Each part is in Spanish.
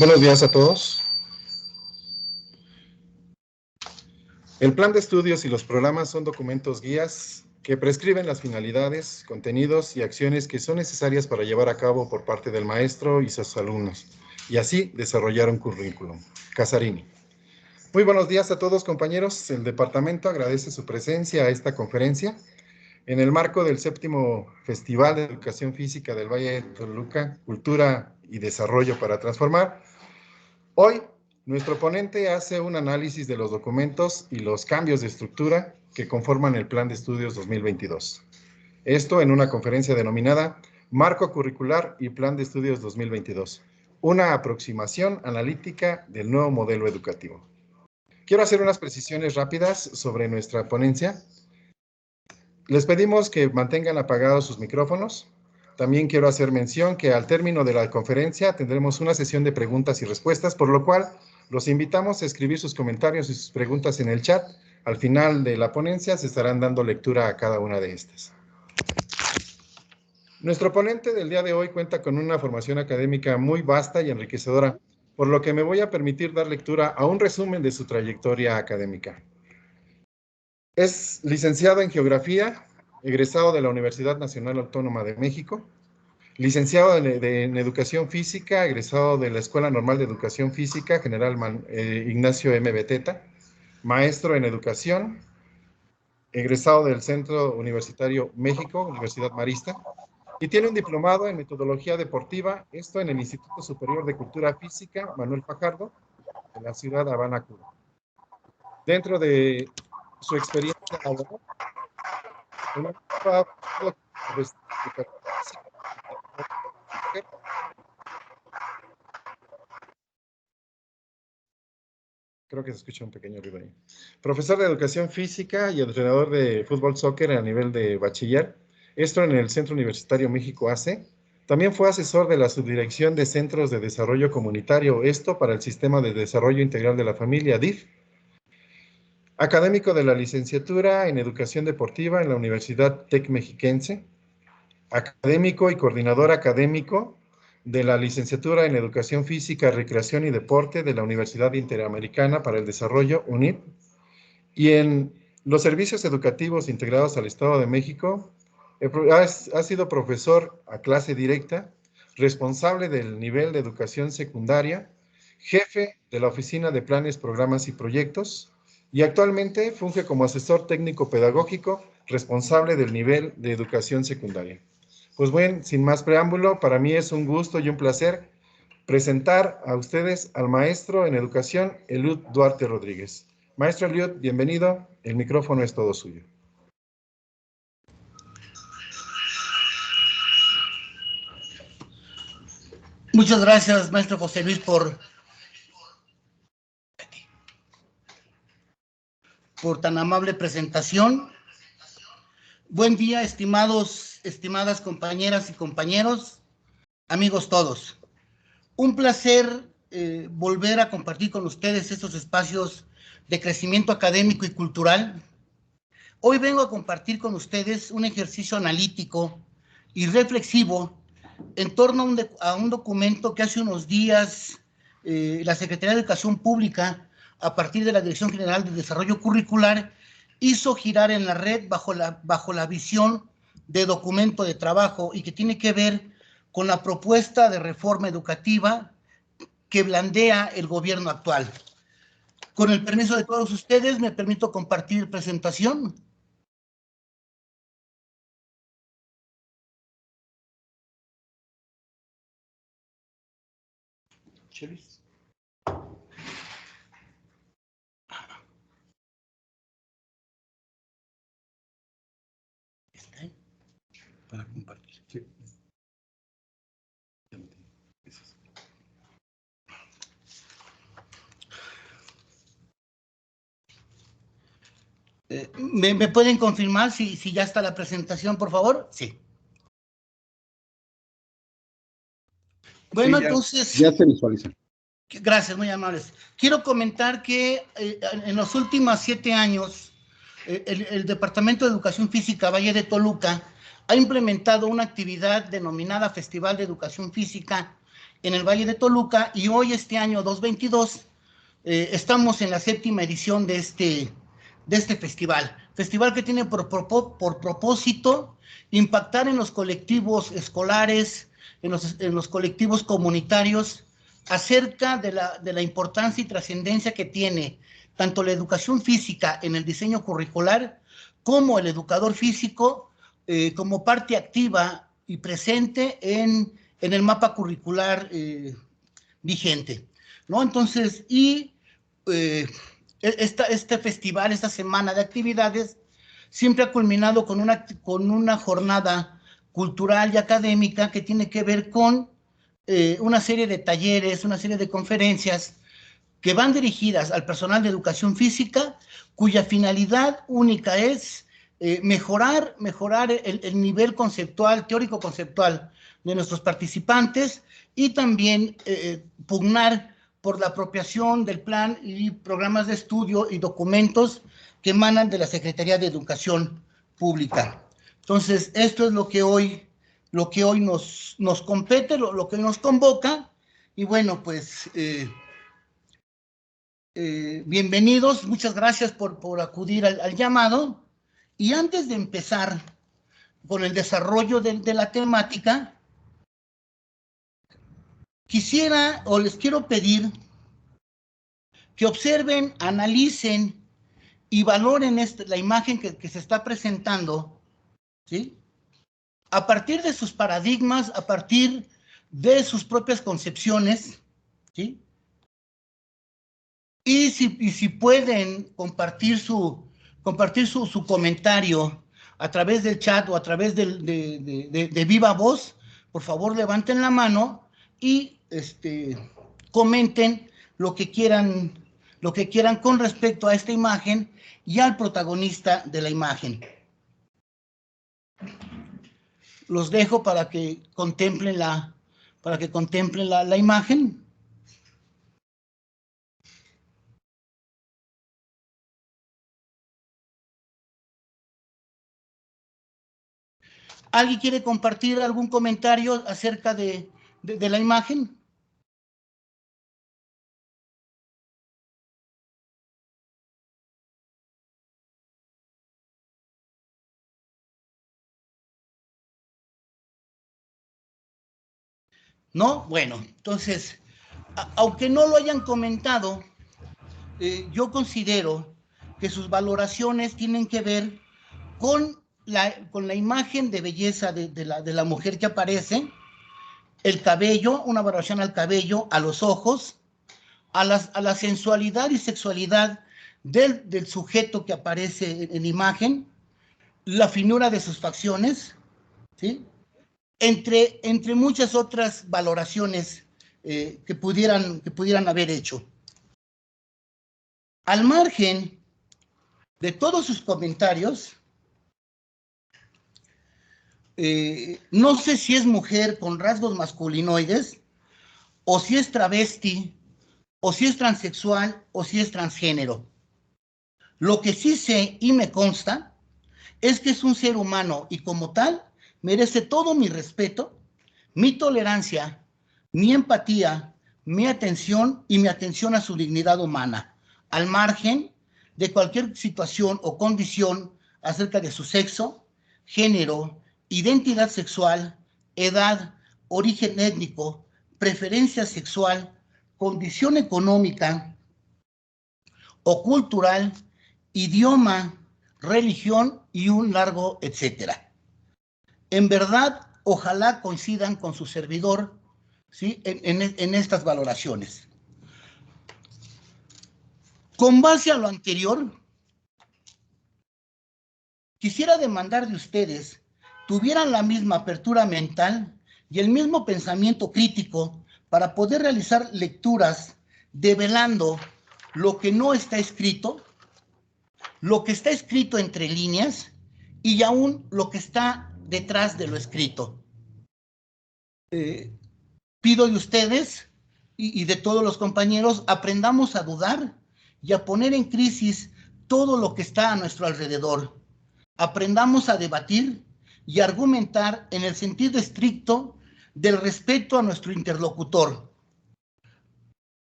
Buenos días a todos. El plan de estudios y los programas son documentos guías que prescriben las finalidades, contenidos y acciones que son necesarias para llevar a cabo por parte del maestro y sus alumnos, y así desarrollar un currículum. Casarini. Muy buenos días a todos, compañeros. El departamento agradece su presencia a esta conferencia en el marco del 7º Festival de Educación Física del Valle de Toluca, Cultura y Desarrollo para Transformar. Hoy, nuestro ponente hace un análisis de los documentos y los cambios de estructura que conforman el Plan de Estudios 2022. Esto en una conferencia denominada Marco Curricular y Plan de Estudios 2022, una aproximación analítica del nuevo modelo educativo. Quiero hacer unas precisiones rápidas sobre nuestra ponencia. Les pedimos que mantengan apagados sus micrófonos. También quiero hacer mención que al término de la conferencia tendremos una sesión de preguntas y respuestas, por lo cual los invitamos a escribir sus comentarios y sus preguntas en el chat. Al final de la ponencia se estarán dando lectura a cada una de estas. Nuestro ponente del día de hoy cuenta con una formación académica muy vasta y enriquecedora, por lo que me voy a permitir dar lectura a un resumen de su trayectoria académica. Es licenciado en Geografía, egresado de la Universidad Nacional Autónoma de México, licenciado en Educación Física, egresado de la Escuela Normal de Educación Física, General Ignacio M. Beteta, maestro en Educación, egresado del Centro Universitario México, Universidad Marista, y tiene un diplomado en Metodología Deportiva, esto en el Instituto Superior de Cultura Física, Manuel Fajardo, de la ciudad de Habana, Cuba. Dentro de su experiencia laboral, creo que se escucha un pequeño ruido ahí. Profesor de Educación Física y entrenador de fútbol soccer a nivel de bachiller, esto en el Centro Universitario México AC. También fue asesor de la Subdirección de Centros de Desarrollo Comunitario, esto para el Sistema de Desarrollo Integral de la Familia, DIF. Académico de la licenciatura en Educación Deportiva en la Universidad Tec Mexiquense. Académico y coordinador académico de la licenciatura en Educación Física, Recreación y Deporte de la Universidad Interamericana para el Desarrollo, UNID. Y en los servicios educativos integrados al Estado de México, ha sido profesor a clase directa, responsable del nivel de educación secundaria, jefe de la Oficina de Planes, Programas y Proyectos, y actualmente funge como asesor técnico pedagógico, responsable del nivel de educación secundaria. Pues bueno, sin más preámbulo, para mí es un gusto y un placer presentar a ustedes al maestro en educación, Eliud Duarte Rodríguez. Maestro Eliud, bienvenido, el micrófono es todo suyo. Muchas gracias, maestro José Luis, por tan amable presentación. Buen día, estimadas compañeras y compañeros, amigos todos. Un placer volver a compartir con ustedes estos espacios de crecimiento académico y cultural. Hoy vengo a compartir con ustedes un ejercicio analítico y reflexivo en torno a un documento que hace unos días la Secretaría de Educación Pública, a partir de la Dirección General de Desarrollo Curricular, hizo girar en la red bajo la visión de documento de trabajo y que tiene que ver con la propuesta de reforma educativa que blandea el gobierno actual. Con el permiso de todos ustedes, me permito compartir presentación. Chelis. ¿Está ahí? Para compartir. Sí. ¿Me pueden confirmar si ya está la presentación, por favor? Sí. Bueno, sí, entonces... Ya se visualiza. Gracias, muy amables. Quiero comentar que en los últimos 7 años, el Departamento de Educación Física Valle de Toluca ha implementado una actividad denominada Festival de Educación Física, en el Valle de Toluca, y hoy, este año 2022, estamos en la 7ª edición de este festival que tiene por propósito impactar en los colectivos escolares, en los colectivos comunitarios, acerca de la importancia y trascendencia que tiene tanto la educación física en el diseño curricular, como el educador físico como parte activa y presente en el mapa curricular vigente, ¿no? Entonces, este festival, esta semana de actividades, siempre ha culminado con una jornada cultural y académica que tiene que ver con una serie de talleres, una serie de conferencias que van dirigidas al personal de educación física, cuya finalidad única es mejorar el nivel conceptual, teórico-conceptual de nuestros participantes, y también pugnar por la apropiación del plan y programas de estudio y documentos que emanan de la Secretaría de Educación Pública. Entonces, esto es lo que hoy nos compete, lo que nos convoca, y bueno, pues bienvenidos, muchas gracias por acudir al llamado. Y antes de empezar con el desarrollo de la temática, quisiera o les quiero pedir que observen, analicen y valoren la imagen que se está presentando, ¿sí? A partir de sus paradigmas, a partir de sus propias concepciones, ¿sí? Y si pueden compartir su comentario a través del chat o a través de viva voz, por favor levanten la mano y comenten lo que quieran con respecto a esta imagen y al protagonista de la imagen. Los dejo para que contemplen la imagen. ¿Alguien quiere compartir algún comentario acerca de la imagen? ¿No? Bueno, entonces, aunque no lo hayan comentado, yo considero que sus valoraciones tienen que ver con la imagen de belleza de la mujer que aparece, el cabello, una valoración al cabello, a los ojos, a la sensualidad y sexualidad del sujeto que aparece en imagen, la finura de sus facciones, ¿sí? Entre muchas otras valoraciones que pudieran haber hecho. Al margen de todos sus comentarios, no sé si es mujer con rasgos masculinoides, o si es travesti, o si es transexual, o si es transgénero. Lo que sí sé y me consta es que es un ser humano y como tal merece todo mi respeto, mi tolerancia, mi empatía, mi atención y mi atención a su dignidad humana, al margen de cualquier situación o condición acerca de su sexo, género, identidad sexual, edad, origen étnico, preferencia sexual, condición económica o cultural, idioma, religión y un largo etcétera. En verdad, ojalá coincidan con su servidor, ¿sí? en estas valoraciones. Con base a lo anterior, quisiera demandar de ustedes tuvieran la misma apertura mental y el mismo pensamiento crítico para poder realizar lecturas develando lo que no está escrito, lo que está escrito entre líneas y aún lo que está detrás de lo escrito. Pido de ustedes y de todos los compañeros, aprendamos a dudar y a poner en crisis todo lo que está a nuestro alrededor. Aprendamos a debatir y argumentar en el sentido estricto del respeto a nuestro interlocutor.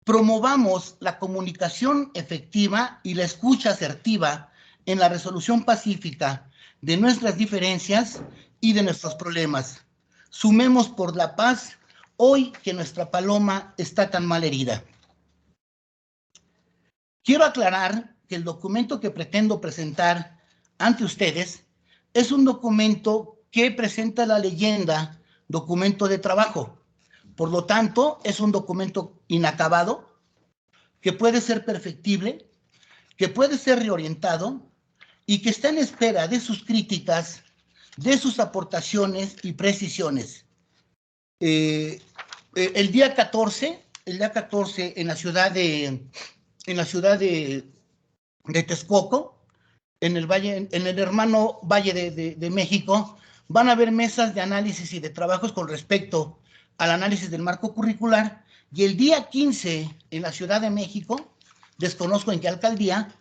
Promovamos la comunicación efectiva y la escucha asertiva en la resolución pacífica de nuestras diferencias y de nuestros problemas. Sumemos por la paz hoy que nuestra paloma está tan mal herida. Quiero aclarar que el documento que pretendo presentar ante ustedes es un documento que presenta la leyenda documento de trabajo. Por lo tanto, es un documento inacabado, que puede ser perfectible, que puede ser reorientado y que está en espera de sus críticas, de sus aportaciones y precisiones. El día 14 en la ciudad de Texcoco, en el hermano Valle de México, van a haber mesas de análisis y de trabajos con respecto al análisis del marco curricular, y el día 15 en la Ciudad de México, desconozco en qué alcaldía,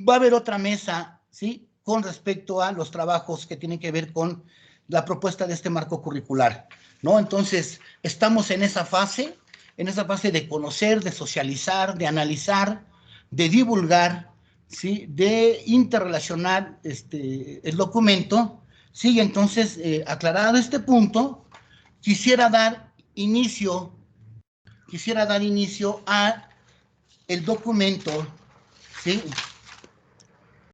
va a haber otra mesa, ¿sí?, con respecto a los trabajos que tienen que ver con la propuesta de este marco curricular, ¿no? Entonces, estamos en esa fase de conocer, de socializar, de analizar, de divulgar, ¿sí?, de interrelacionar el documento, ¿sí? Entonces, aclarado este punto, quisiera dar inicio a el documento, ¿sí?,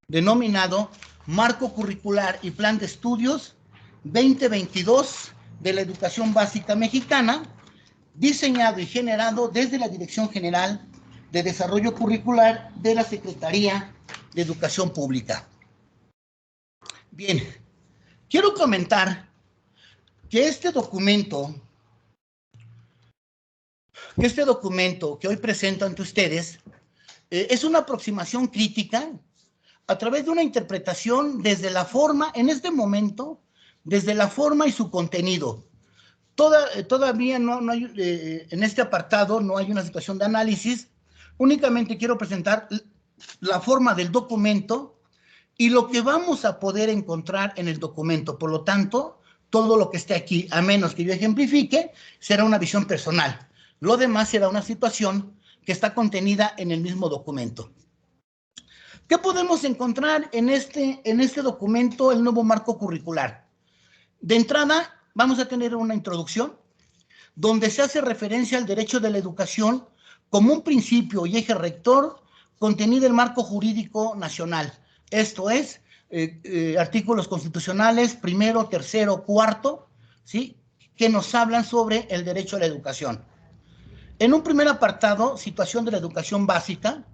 denominado Marco Curricular y Plan de Estudios 2022 de la Educación Básica Mexicana, diseñado y generado desde la Dirección General de Desarrollo Curricular de la Secretaría de Educación Pública. Bien, quiero comentar que este documento que hoy presento ante ustedes es una aproximación crítica a través de una interpretación desde la forma, en este momento, desde la forma y su contenido. Todavía no hay, en este apartado no hay una situación de análisis, únicamente quiero presentar la forma del documento y lo que vamos a poder encontrar en el documento. Por lo tanto, todo lo que esté aquí, a menos que yo ejemplifique, será una visión personal. Lo demás será una situación que está contenida en el mismo documento. ¿Qué podemos encontrar en este documento, el nuevo marco curricular? De entrada, vamos a tener una introducción donde se hace referencia al derecho de la educación como un principio y eje rector contenido en el marco jurídico nacional. Esto es, artículos constitucionales primero, tercero, cuarto, ¿sí?, que nos hablan sobre el derecho a la educación. En un primer apartado, situación de la educación básica,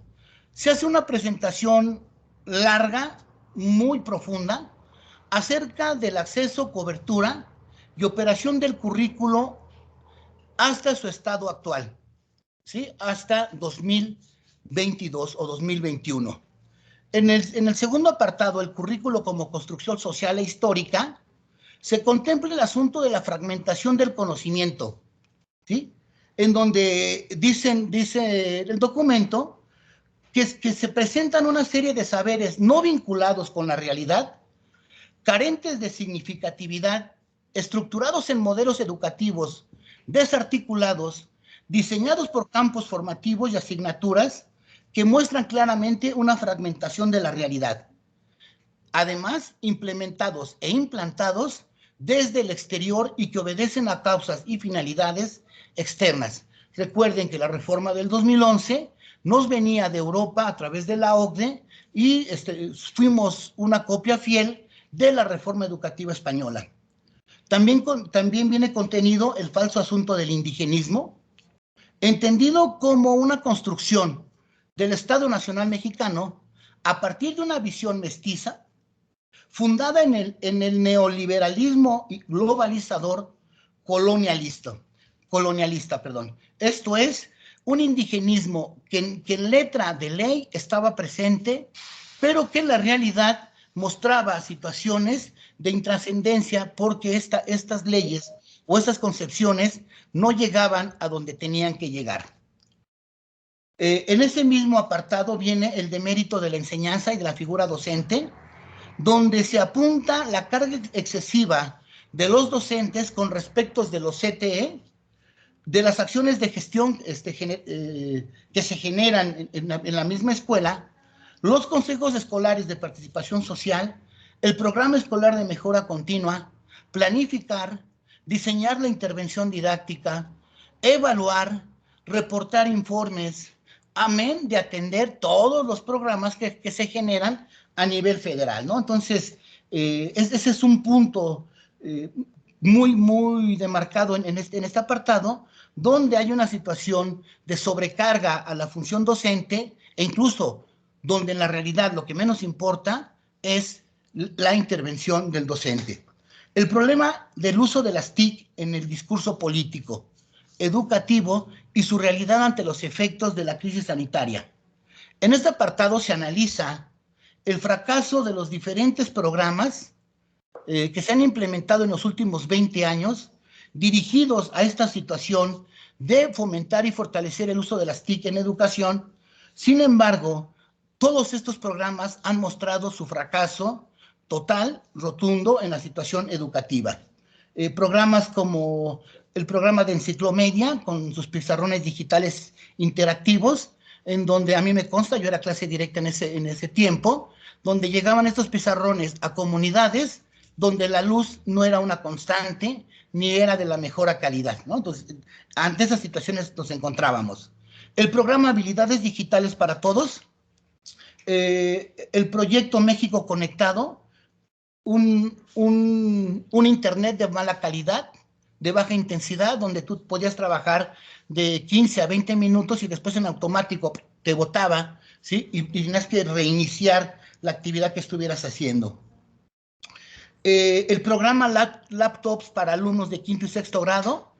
se hace una presentación larga, muy profunda, acerca del acceso, cobertura y operación del currículo hasta su estado actual, ¿sí?, hasta 2022 o 2021. En el segundo apartado, el currículo como construcción social e histórica, se contempla el asunto de la fragmentación del conocimiento, ¿sí?, en donde dice el documento que se presentan una serie de saberes no vinculados con la realidad, carentes de significatividad, estructurados en modelos educativos desarticulados, diseñados por campos formativos y asignaturas que muestran claramente una fragmentación de la realidad. Además, implementados e implantados desde el exterior y que obedecen a causas y finalidades externas. Recuerden que la reforma del 2011 nos venía de Europa a través de la OCDE y fuimos una copia fiel de la reforma educativa española. También viene contenido el falso asunto del indigenismo, entendido como una construcción del Estado Nacional Mexicano a partir de una visión mestiza, fundada en el neoliberalismo globalizador colonialista. Esto es, un indigenismo que en letra de ley estaba presente, pero que en la realidad mostraba situaciones de intrascendencia porque estas leyes o estas concepciones no llegaban a donde tenían que llegar. En ese mismo apartado viene el demérito de la enseñanza y de la figura docente, donde se apunta la carga excesiva de los docentes con respecto de los CTE, de las acciones de gestión que se generan en la misma escuela, los consejos escolares de participación social, el programa escolar de mejora continua, planificar, diseñar la intervención didáctica, evaluar, reportar informes, amén de atender todos los programas que se generan a nivel federal, ¿no? Entonces, ese es un punto muy demarcado en este apartado, donde hay una situación de sobrecarga a la función docente e incluso donde en la realidad lo que menos importa es la intervención del docente. El problema del uso de las TIC en el discurso político, educativo y su realidad ante los efectos de la crisis sanitaria. En este apartado se analiza el fracaso de los diferentes programas que se han implementado en los últimos 20 años dirigidos a esta situación de fomentar y fortalecer el uso de las TIC en educación. Sin embargo, todos estos programas han mostrado su fracaso total, rotundo, en la situación educativa. Programas como el programa de Enciclomedia, con sus pizarrones digitales interactivos, en donde a mí me consta, yo era clase directa en ese tiempo, donde llegaban estos pizarrones a comunidades donde la luz no era una constante, ni era de la mejor calidad, ¿no? Entonces, ante esas situaciones nos encontrábamos. El programa Habilidades Digitales para Todos, el proyecto México Conectado, un internet de mala calidad, de baja intensidad, donde tú podías trabajar de 15 a 20 minutos y después en automático te botaba, ¿sí? Y tenías que reiniciar la actividad que estuvieras haciendo. El programa Laptops para alumnos de quinto y sexto grado,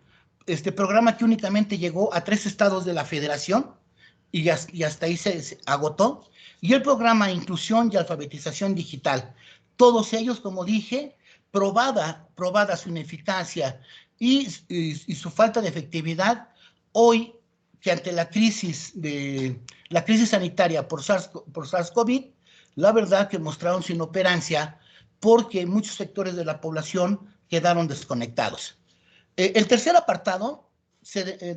este programa que únicamente llegó a 3 estados de la federación y hasta ahí se agotó. Y el programa Inclusión y Alfabetización Digital. Todos ellos, como dije, probada su ineficacia y su falta de efectividad, hoy que ante la crisis sanitaria por SARS-CoV, la verdad que mostraron su inoperancia porque muchos sectores de la población quedaron desconectados. El tercer apartado,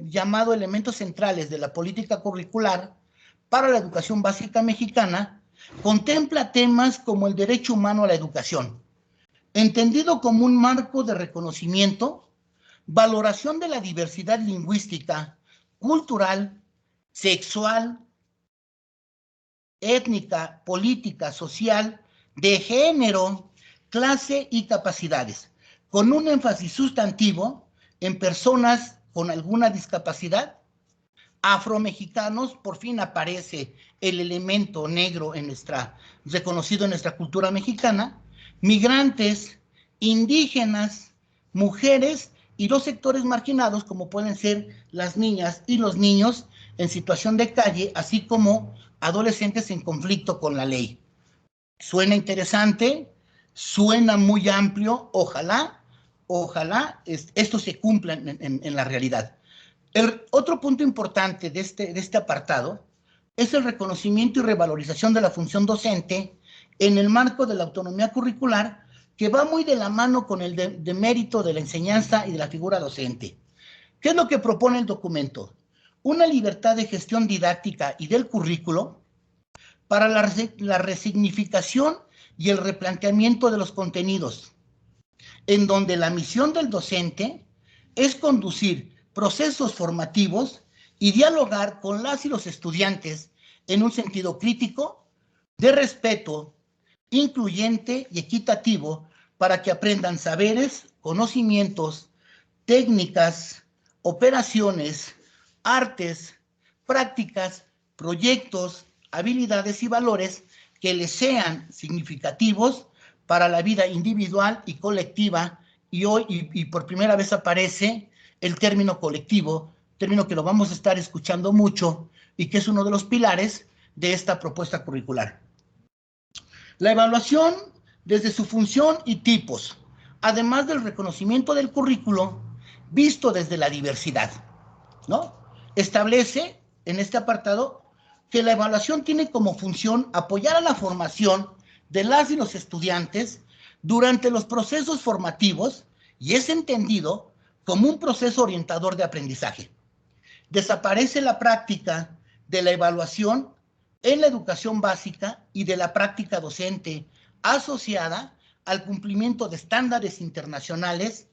llamado Elementos Centrales de la Política Curricular para la Educación Básica Mexicana, contempla temas como el derecho humano a la educación, entendido como un marco de reconocimiento, valoración de la diversidad lingüística, cultural, sexual, étnica, política, social, de género, clase y capacidades, con un énfasis sustantivo en personas con alguna discapacidad, afromexicanos, por fin aparece el elemento negro reconocido en nuestra cultura mexicana, migrantes, indígenas, mujeres y los sectores marginados, como pueden ser las niñas y los niños en situación de calle, así como adolescentes en conflicto con la ley. Suena interesante, suena muy amplio, ojalá esto se cumpla en la realidad. El otro punto importante de este apartado es el reconocimiento y revalorización de la función docente en el marco de la autonomía curricular, que va muy de la mano con el de mérito de la enseñanza y de la figura docente. ¿Qué es lo que propone el documento? Una libertad de gestión didáctica y del currículo para la resignificación y el replanteamiento de los contenidos, en donde la misión del docente es conducir procesos formativos y dialogar con las y los estudiantes en un sentido crítico, de respeto, incluyente y equitativo, para que aprendan saberes, conocimientos, técnicas, operaciones, artes, prácticas, proyectos, habilidades y valores que les sean significativos para la vida individual y colectiva, y hoy y por primera vez aparece el término colectivo, término que lo vamos a estar escuchando mucho y que es uno de los pilares de esta propuesta curricular. La evaluación desde su función y tipos, además del reconocimiento del currículo visto desde la diversidad, ¿no? Establece en este apartado que la evaluación tiene como función apoyar a la formación de las y los estudiantes durante los procesos formativos y es entendido como un proceso orientador de aprendizaje. Desaparece la práctica de la evaluación en la educación básica y de la práctica docente asociada al cumplimiento de estándares internacionales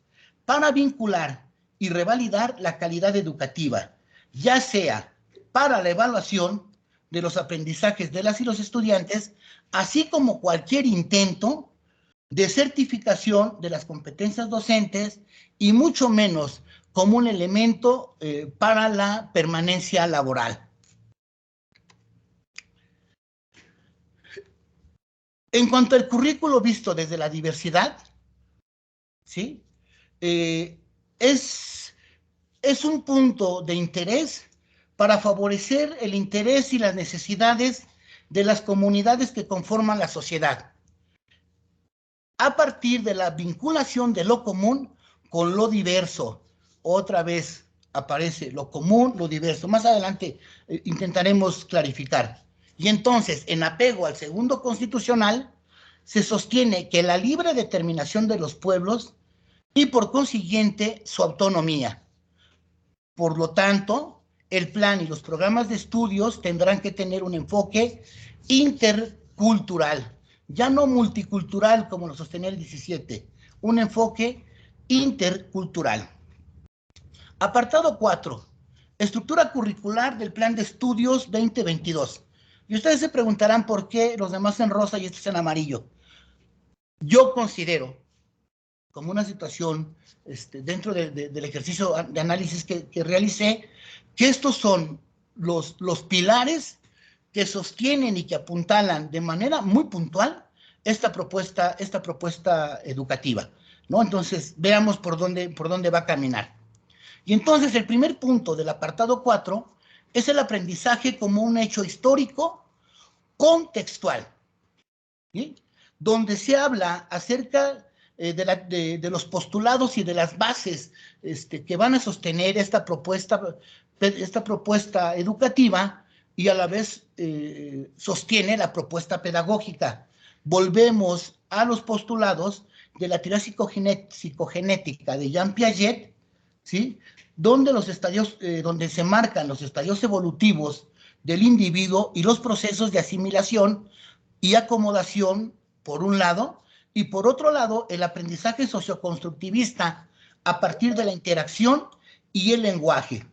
para vincular y revalidar la calidad educativa, ya sea para la evaluación de los aprendizajes de las y los estudiantes, así como cualquier intento de certificación de las competencias docentes y mucho menos como un elemento para la permanencia laboral. En cuanto al currículo visto desde la diversidad, ¿sí? Es un punto de interés para favorecer el interés y las necesidades de las comunidades que conforman la sociedad, a partir de la vinculación de lo común con lo diverso. Otra vez aparece lo común, lo diverso. Más adelante intentaremos clarificar. Y entonces, en apego al segundo constitucional, se sostiene que la libre determinación de los pueblos y por consiguiente su autonomía. Por lo tanto, el plan y los programas de estudios tendrán que tener un enfoque intercultural, ya no multicultural como lo sostenía el 17, un enfoque intercultural. Apartado 4, estructura curricular del plan de estudios 2022. Y ustedes se preguntarán por qué los demás en rosa y estos en amarillo. Yo considero, como una situación dentro del ejercicio de análisis que realicé, que estos son los pilares que sostienen y que apuntalan de manera muy puntual esta propuesta educativa, ¿no? Entonces, veamos por dónde va a caminar. Y entonces, el primer punto del apartado 4 es el aprendizaje como un hecho histórico contextual, ¿sí? Donde se habla acerca de los postulados y de las bases que van a sostener esta propuesta educativa y a la vez sostiene la propuesta pedagógica. Volvemos a los postulados de la teoría psicogenética de Jean Piaget, ¿sí? Donde se marcan los estadios evolutivos del individuo y los procesos de asimilación y acomodación, por un lado, y por otro lado, el aprendizaje socioconstructivista a partir de la interacción y el lenguaje.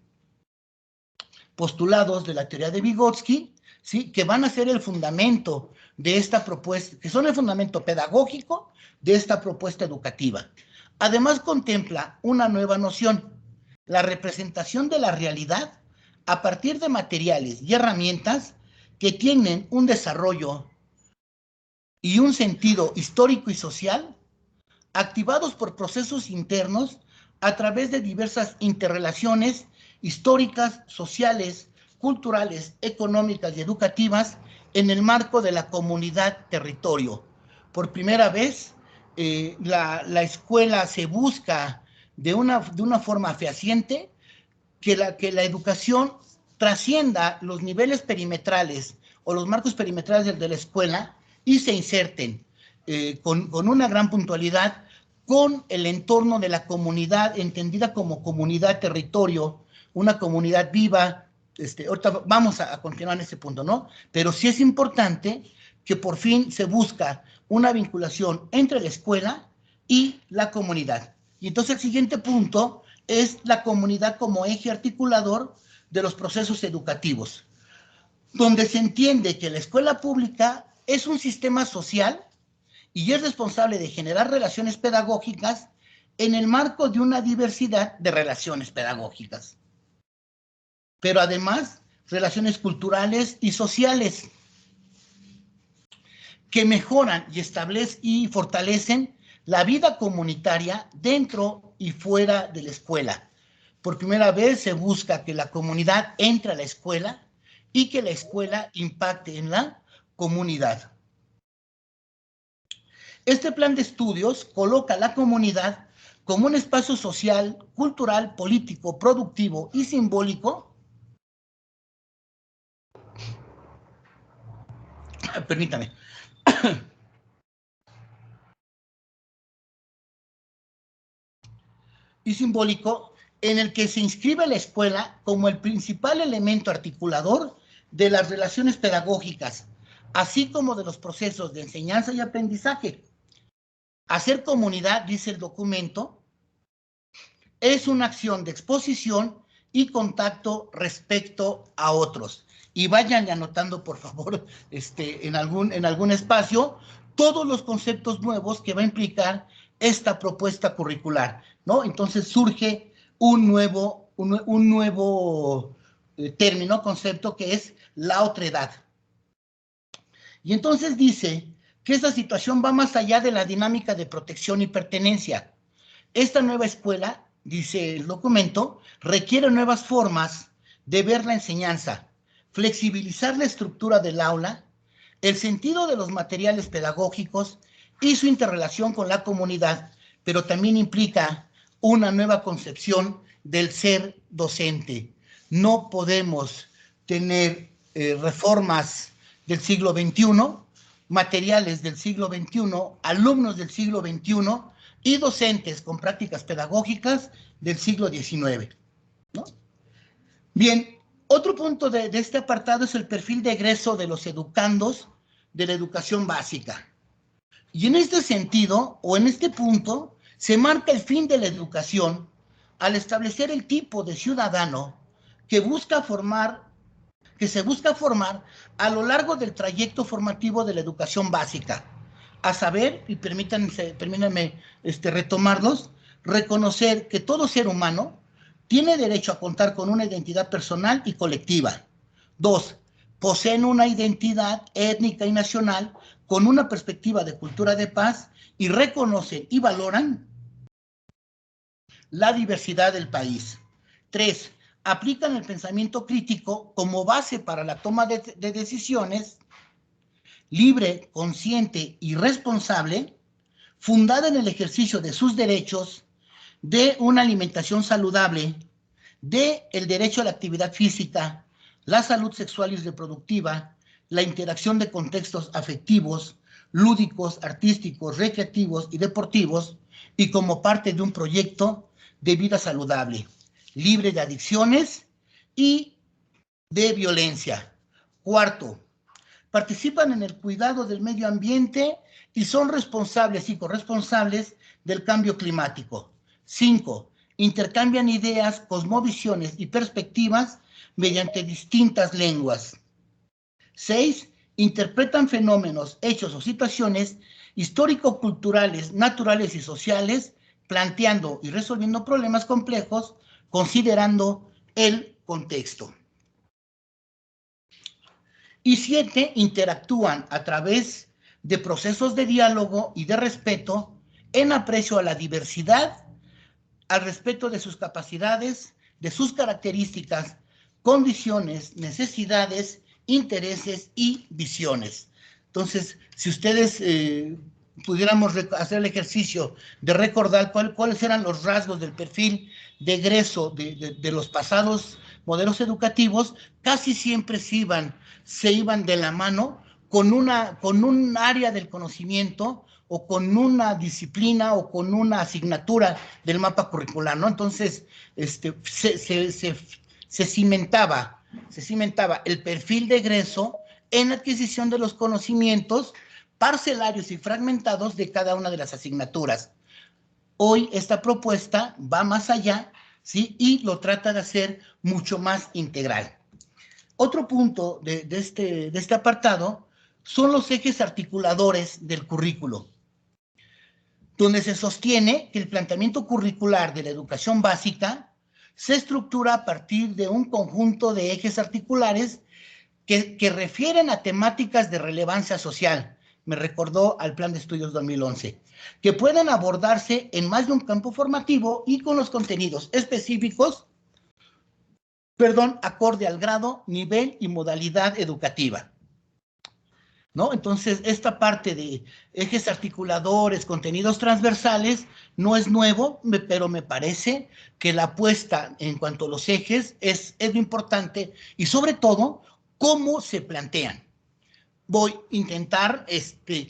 Postulados de la teoría de Vygotsky, ¿sí? Que van a ser el fundamento de esta propuesta, que son el fundamento pedagógico de esta propuesta educativa. Además, contempla una nueva noción, la representación de la realidad a partir de materiales y herramientas que tienen un desarrollo y un sentido histórico y social, activados por procesos internos a través de diversas interrelaciones históricas, sociales, culturales, económicas y educativas en el marco de la comunidad-territorio. Por primera vez, la escuela se busca de una forma fehaciente que la educación trascienda los niveles perimetrales o los marcos perimetrales de la escuela y se inserten con una gran puntualidad con el entorno de la comunidad, entendida como comunidad territorio, una comunidad viva. Ahorita vamos a continuar en ese punto, ¿no? Pero sí es importante que por fin se busca una vinculación entre la escuela y la comunidad. Y entonces el siguiente punto es la comunidad como eje articulador de los procesos educativos, donde se entiende que la escuela pública es un sistema social y es responsable de generar relaciones pedagógicas en el marco de una diversidad de relaciones pedagógicas, pero además relaciones culturales y sociales que mejoran y establecen y fortalecen la vida comunitaria dentro y fuera de la escuela. Por primera vez se busca que la comunidad entre a la escuela y que la escuela impacte en la comunidad. Este plan de estudios coloca a la comunidad como un espacio social, cultural, político, productivo y simbólico. Permítame. y simbólico en el que se inscribe la escuela como el principal elemento articulador de las relaciones pedagógicas, así como de los procesos de enseñanza y aprendizaje. Hacer comunidad, dice el documento, es una acción de exposición y contacto respecto a otros. Y vayan anotando, por favor, en algún espacio, todos los conceptos nuevos que va a implicar esta propuesta curricular, ¿no? Entonces surge un nuevo término, concepto, que es la otredad. Y entonces dice que esta situación va más allá de la dinámica de protección y pertenencia. Esta nueva escuela, dice el documento, requiere nuevas formas de ver la enseñanza, flexibilizar la estructura del aula, el sentido de los materiales pedagógicos y su interrelación con la comunidad, pero también implica una nueva concepción del ser docente. No podemos tener reformas del siglo XXI, materiales del siglo XXI, alumnos del siglo XXI y docentes con prácticas pedagógicas del siglo XIX, ¿no? Bien, otro punto de este apartado es el perfil de egreso de los educandos de la educación básica. Y en este sentido, o en este punto, se marca el fin de la educación al establecer el tipo de ciudadano que se busca formar a lo largo del trayecto formativo de la educación básica. A saber, y permítanme retomarlos, reconocer que todo ser humano tiene derecho a contar con una identidad personal y colectiva. 2. Poseen una identidad étnica y nacional con una perspectiva de cultura de paz y reconocen y valoran la diversidad del país. 3. Aplican el pensamiento crítico como base para la toma de decisiones libre, consciente y responsable, fundada en el ejercicio de sus derechos, de una alimentación saludable, de el derecho a la actividad física, la salud sexual y reproductiva, la interacción de contextos afectivos, lúdicos, artísticos, recreativos y deportivos, y como parte de un proyecto de vida saludable, libre de adicciones y de violencia. 4. Participan en el cuidado del medio ambiente y son responsables y corresponsables del cambio climático. 5. Intercambian ideas, cosmovisiones y perspectivas mediante distintas lenguas. 6. Interpretan fenómenos, hechos o situaciones histórico-culturales, naturales y sociales, planteando y resolviendo problemas complejos, considerando el contexto. Y 7, interactúan a través de procesos de diálogo y de respeto en aprecio a la diversidad, al respeto de sus capacidades, de sus características, condiciones, necesidades, intereses y visiones. Entonces, si ustedes pudiéramos hacer el ejercicio de recordar cuáles eran los rasgos del perfil de egreso de los pasados modelos educativos, casi siempre se iban de la mano con un área del conocimiento o con una disciplina o con una asignatura del mapa curricular, ¿no? Entonces, se cimentaba el perfil de egreso en la adquisición de los conocimientos parcelarios y fragmentados de cada una de las asignaturas. Hoy esta propuesta va más allá, ¿sí? Y lo trata de hacer mucho más integral. Otro punto de este apartado son los ejes articuladores del currículo, donde se sostiene que el planteamiento curricular de la educación básica se estructura a partir de un conjunto de ejes articulares que refieren a temáticas de relevancia social. Me recordó al Plan de Estudios 2011, que pueden abordarse en más de un campo formativo y con los contenidos específicos, acorde al grado, nivel y modalidad educativa, ¿no? Entonces, esta parte de ejes articuladores, contenidos transversales, no es nuevo, pero me parece que la apuesta en cuanto a los ejes es lo importante y sobre todo, cómo se plantean. Voy a intentar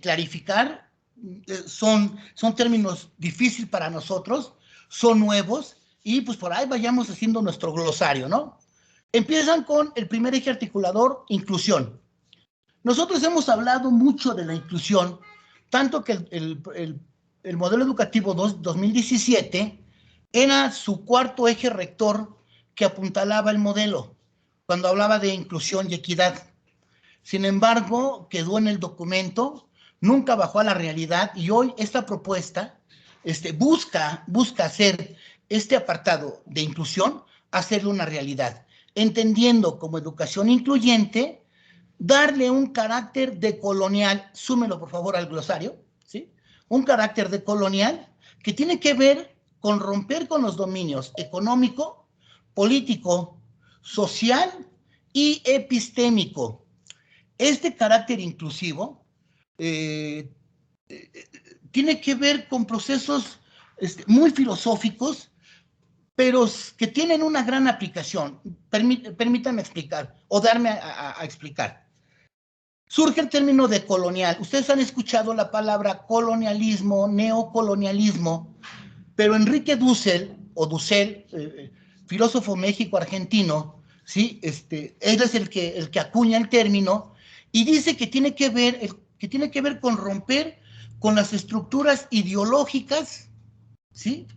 clarificar, son términos difíciles para nosotros, son nuevos y pues por ahí vayamos haciendo nuestro glosario, ¿no? Empiezan con el primer eje articulador, inclusión. Nosotros hemos hablado mucho de la inclusión, tanto que el modelo educativo 2017 era su cuarto eje rector que apuntalaba el modelo, cuando hablaba de inclusión y equidad. Sin embargo, quedó en el documento, nunca bajó a la realidad y hoy esta propuesta busca hacer este apartado de inclusión, hacerlo una realidad, entendiendo como educación incluyente, darle un carácter decolonial, súmelo por favor al glosario, ¿sí? Un carácter decolonial que tiene que ver con romper con los dominios económico, político, social y epistémico. Este carácter inclusivo tiene que ver con procesos muy filosóficos, pero que tienen una gran aplicación. Permítanme explicar, o darme a explicar. Surge el término de colonial. Ustedes han escuchado la palabra colonialismo, neocolonialismo, pero Enrique Dussel, filósofo México-argentino, ¿sí? Él es el que acuña el término y dice que tiene que ver con romper con las estructuras ideológicas, ¿sí?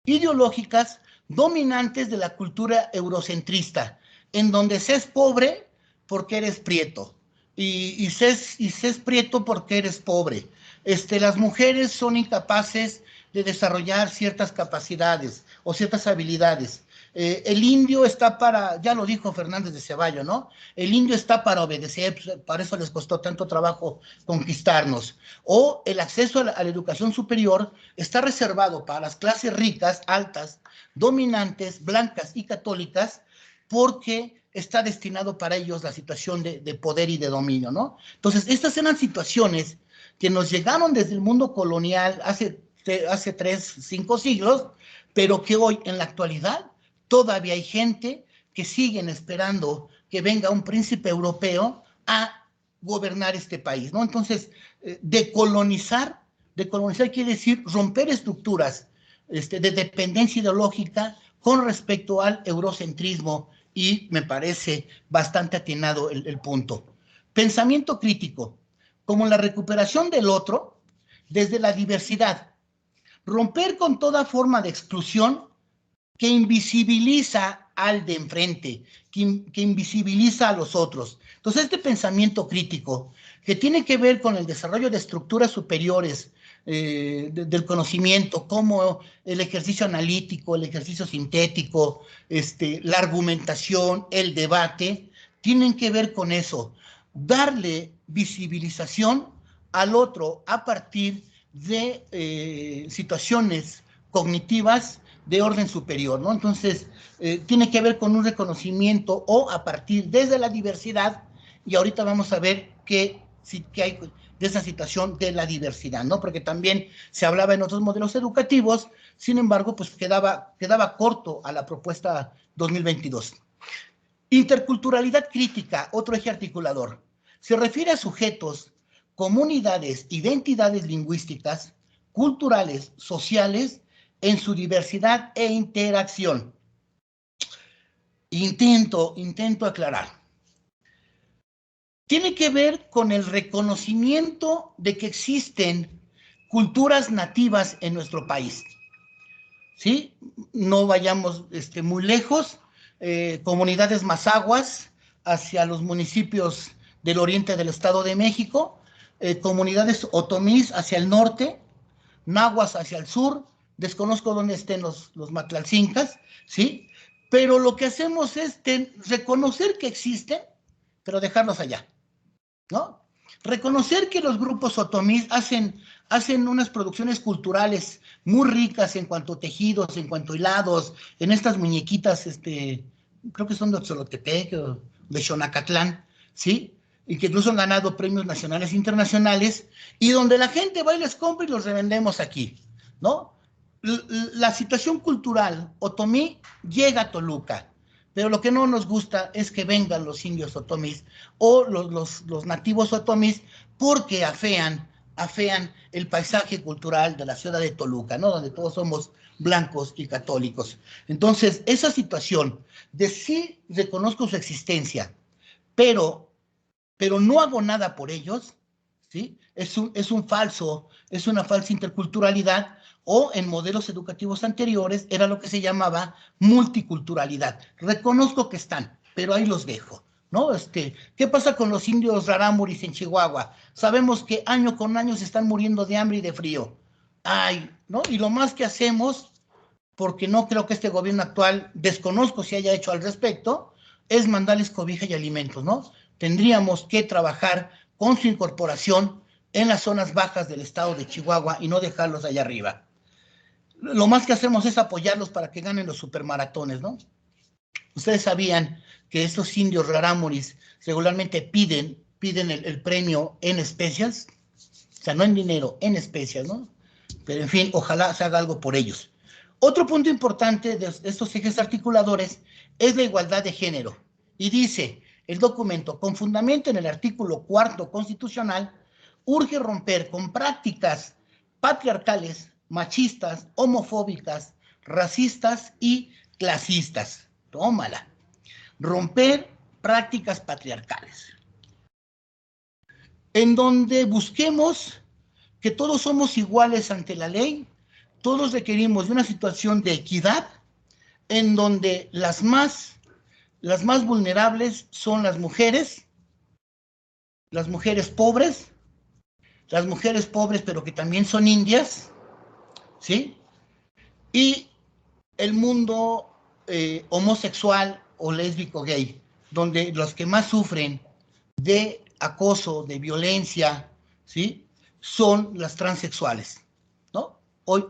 Ideológicas dominantes de la cultura eurocentrista, en donde se es pobre porque eres prieto, y se es prieto porque eres pobre. Las mujeres son incapaces de desarrollar ciertas capacidades o ciertas habilidades. El indio está para, ya lo dijo Fernández de Ceballos, ¿no? El indio está para obedecer, pues, para eso les costó tanto trabajo conquistarnos. O el acceso a la educación superior está reservado para las clases ricas, altas, dominantes, blancas y católicas, porque está destinado para ellos la situación de poder y de dominio, ¿no? Entonces, estas eran situaciones que nos llegaron desde el mundo colonial hace 3, 5 siglos, pero que hoy, en la actualidad, todavía hay gente que siguen esperando que venga un príncipe europeo a gobernar este país, ¿no? Entonces, decolonizar quiere decir romper estructuras de dependencia ideológica con respecto al eurocentrismo, y me parece bastante atinado el punto. Pensamiento crítico, como la recuperación del otro desde la diversidad, romper con toda forma de exclusión que invisibiliza al de enfrente, que invisibiliza a los otros. Entonces, este pensamiento crítico, que tiene que ver con el desarrollo de estructuras superiores del conocimiento, como el ejercicio analítico, el ejercicio sintético, la argumentación, el debate, tienen que ver con eso, darle visibilización al otro a partir de situaciones cognitivas de orden superior, ¿no? Entonces, tiene que ver con un reconocimiento o a partir desde la diversidad, y ahorita vamos a ver qué hay de esa situación de la diversidad, ¿no? Porque también se hablaba en otros modelos educativos, sin embargo, pues quedaba corto a la propuesta 2022. Interculturalidad crítica, otro eje articulador. Se refiere a sujetos, comunidades, identidades lingüísticas, culturales, sociales, en su diversidad e interacción. Intento aclarar. Tiene que ver con el reconocimiento de que existen culturas nativas en nuestro país, ¿sí? No vayamos muy lejos, comunidades mazahuas hacia los municipios del oriente del Estado de México, comunidades otomís hacia el norte, nahuas hacia el sur, desconozco dónde estén los matlalcincas, ¿sí? Pero lo que hacemos es reconocer que existen, pero dejarlos allá, ¿no? Reconocer que los grupos otomís hacen unas producciones culturales muy ricas en cuanto a tejidos, en cuanto a hilados, en estas muñequitas, creo que son de Otzolotepec o de Xonacatlán, ¿sí? Y que incluso han ganado premios nacionales e internacionales, y donde la gente va y les compra y los revendemos aquí, ¿no? La situación cultural otomí llega a Toluca, pero lo que no nos gusta es que vengan los indios otomís o los nativos otomís, porque afean afean el paisaje cultural de la ciudad de Toluca, ¿no? Donde todos somos blancos y católicos. Entonces, esa situación de sí reconozco su existencia, pero no hago nada por ellos, ¿sí? Es una falsa interculturalidad, o en modelos educativos anteriores era lo que se llamaba multiculturalidad. Reconozco que están, pero ahí los dejo, ¿no? ¿Qué pasa con los indios rarámuris en Chihuahua? Sabemos que año con año se están muriendo de hambre y de frío. Ay, ¿no? Y lo más que hacemos, porque no creo que este gobierno actual, desconozco si haya hecho al respecto, es mandarles cobija y alimentos, ¿no? Tendríamos que trabajar con su incorporación en las zonas bajas del estado de Chihuahua y no dejarlos allá arriba. Lo más que hacemos es apoyarlos para que ganen los supermaratones, ¿no? Ustedes sabían que estos indios rarámuris regularmente piden el premio en especias, o sea, no en dinero, en especias, ¿no? Pero en fin, ojalá se haga algo por ellos. Otro punto importante de estos ejes articuladores es la igualdad de género. Y dice el documento, con fundamento en el artículo 4 constitucional, urge romper con prácticas patriarcales, machistas, homofóbicas, racistas y clasistas. Tómala. Romper prácticas patriarcales, en donde busquemos que todos somos iguales ante la ley, todos requerimos de una situación de equidad, en donde las más vulnerables son las mujeres pobres, pero que también son indias, ¿sí? Y el mundo homosexual o lésbico gay, donde los que más sufren de acoso, de violencia, ¿sí? Son las transexuales, ¿no? Hoy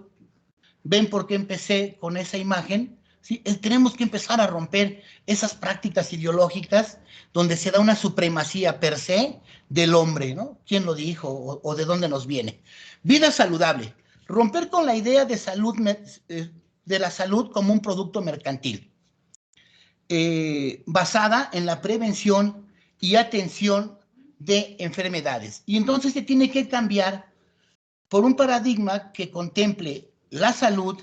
ven por qué empecé con esa imagen, ¿sí? Tenemos que empezar a romper esas prácticas ideológicas donde se da una supremacía per se del hombre, ¿no? ¿Quién lo dijo o de dónde nos viene? Vida saludable. Romper con la idea de salud, de la salud como un producto mercantil, basada en la prevención y atención de enfermedades. Y entonces se tiene que cambiar por un paradigma que contemple la salud,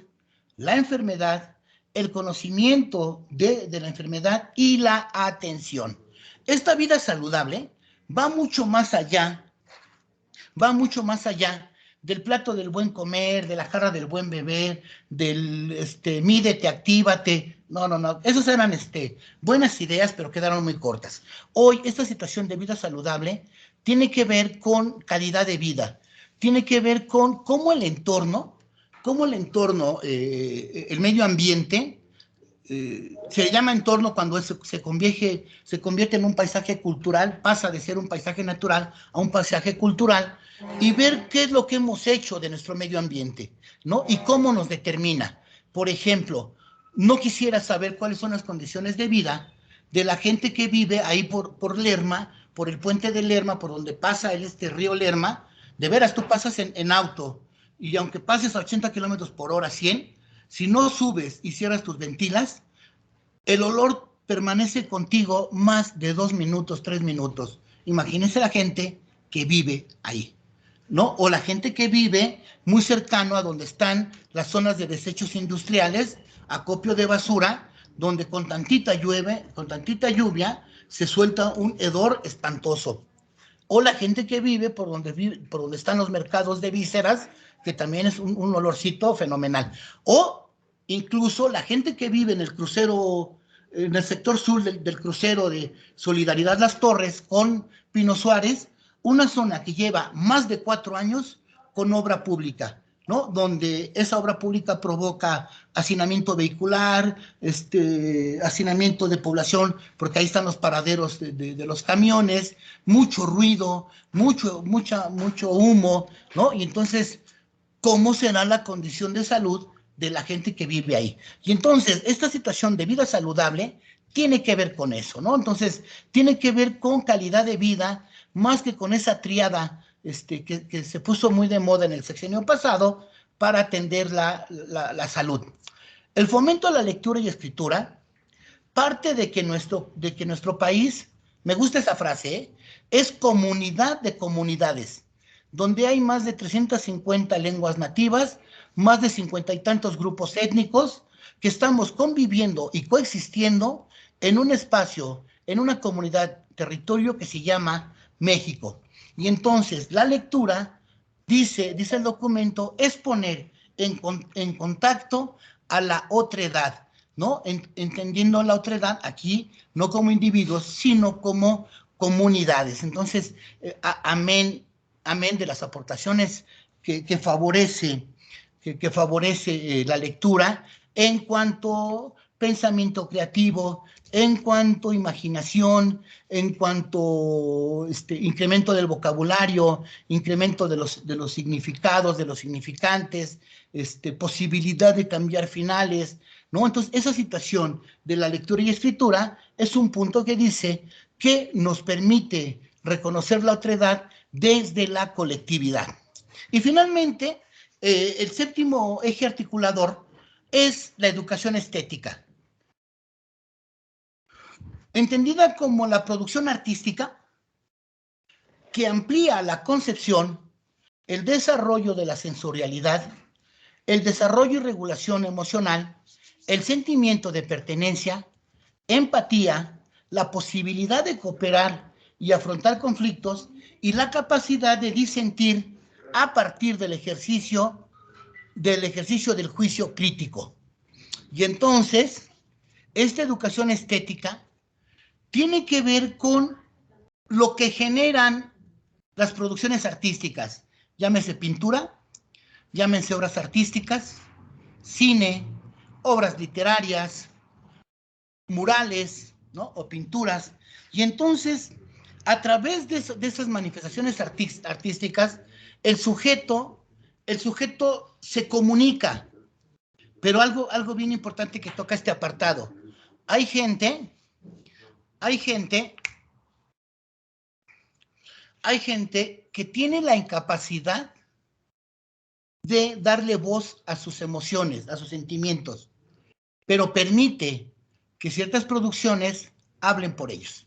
la enfermedad, el conocimiento de la enfermedad y la atención. Esta vida saludable va mucho más allá del plato del buen comer, de la jarra del buen beber, del mídete, actívate. No. Esas eran buenas ideas, pero quedaron muy cortas. Hoy, esta situación de vida saludable tiene que ver con calidad de vida, tiene que ver con cómo el entorno, el medio ambiente, se llama entorno cuando se convierte en un paisaje cultural, pasa de ser un paisaje natural a un paisaje cultural, y ver qué es lo que hemos hecho de nuestro medio ambiente, ¿no? Y cómo nos determina. Por ejemplo, no quisiera saber cuáles son las condiciones de vida de la gente que vive ahí por Lerma, por el puente de Lerma, por donde pasa río Lerma. De veras, tú pasas en auto, y aunque pases a 80 kilómetros por hora, 100, si no subes y cierras tus ventilas, el olor permanece contigo más de 2 minutos, 3 minutos. Imagínense la gente que vive ahí, ¿no? O la gente que vive muy cercano a donde están las zonas de desechos industriales, acopio de basura, donde con tantita lluvia, se suelta un hedor espantoso. O la gente que vive por donde están los mercados de vísceras, que también es un olorcito fenomenal. O incluso la gente que vive en el crucero, en el sector sur del crucero de Solidaridad Las Torres con Pino Suárez, una zona que lleva más de 4 años con obra pública, ¿no? Donde esa obra pública provoca hacinamiento vehicular, hacinamiento de población, porque ahí están los paraderos de los camiones, mucho ruido, mucho humo, ¿no? Y entonces, ¿cómo será la condición de salud de la gente que vive ahí? Y entonces, esta situación de vida saludable tiene que ver con eso, ¿no? Entonces, tiene que ver con calidad de vida, más que con esa tríada que se puso muy de moda en el sexenio pasado para atender la salud. El fomento a la lectura y escritura parte de que nuestro país, me gusta esa frase, es comunidad de comunidades, donde hay más de 350 lenguas nativas, más de 50 y tantos grupos étnicos, que estamos conviviendo y coexistiendo en un espacio, en una comunidad, territorio que se llama México. Y entonces la lectura, dice el documento, es poner en contacto a la otredad, ¿no? Entendiendo la otredad aquí no como individuos, sino como comunidades. Entonces, amén de las aportaciones que favorece la lectura en cuanto pensamiento creativo, en cuanto imaginación, en cuanto incremento del vocabulario, incremento de los significados, de los significantes, posibilidad de cambiar finales, ¿no? Entonces, esa situación de la lectura y escritura es un punto que dice que nos permite reconocer la otredad desde la colectividad. Y finalmente, el séptimo eje articulador es la educación estética, entendida como la producción artística que amplía la concepción, el desarrollo de la sensorialidad, el desarrollo y regulación emocional, el sentimiento de pertenencia, empatía, la posibilidad de cooperar y afrontar conflictos y la capacidad de disentir a partir del ejercicio del juicio crítico. Y entonces, esta educación estética tiene que ver con lo que generan las producciones artísticas, llámese pintura, llámense obras artísticas, cine, obras literarias, murales, ¿no? O pinturas. Y entonces, a través de esas manifestaciones artísticas, el sujeto se comunica. Pero algo bien importante que toca este apartado. Hay gente que tiene la incapacidad de darle voz a sus emociones, a sus sentimientos, pero permite que ciertas producciones hablen por ellos.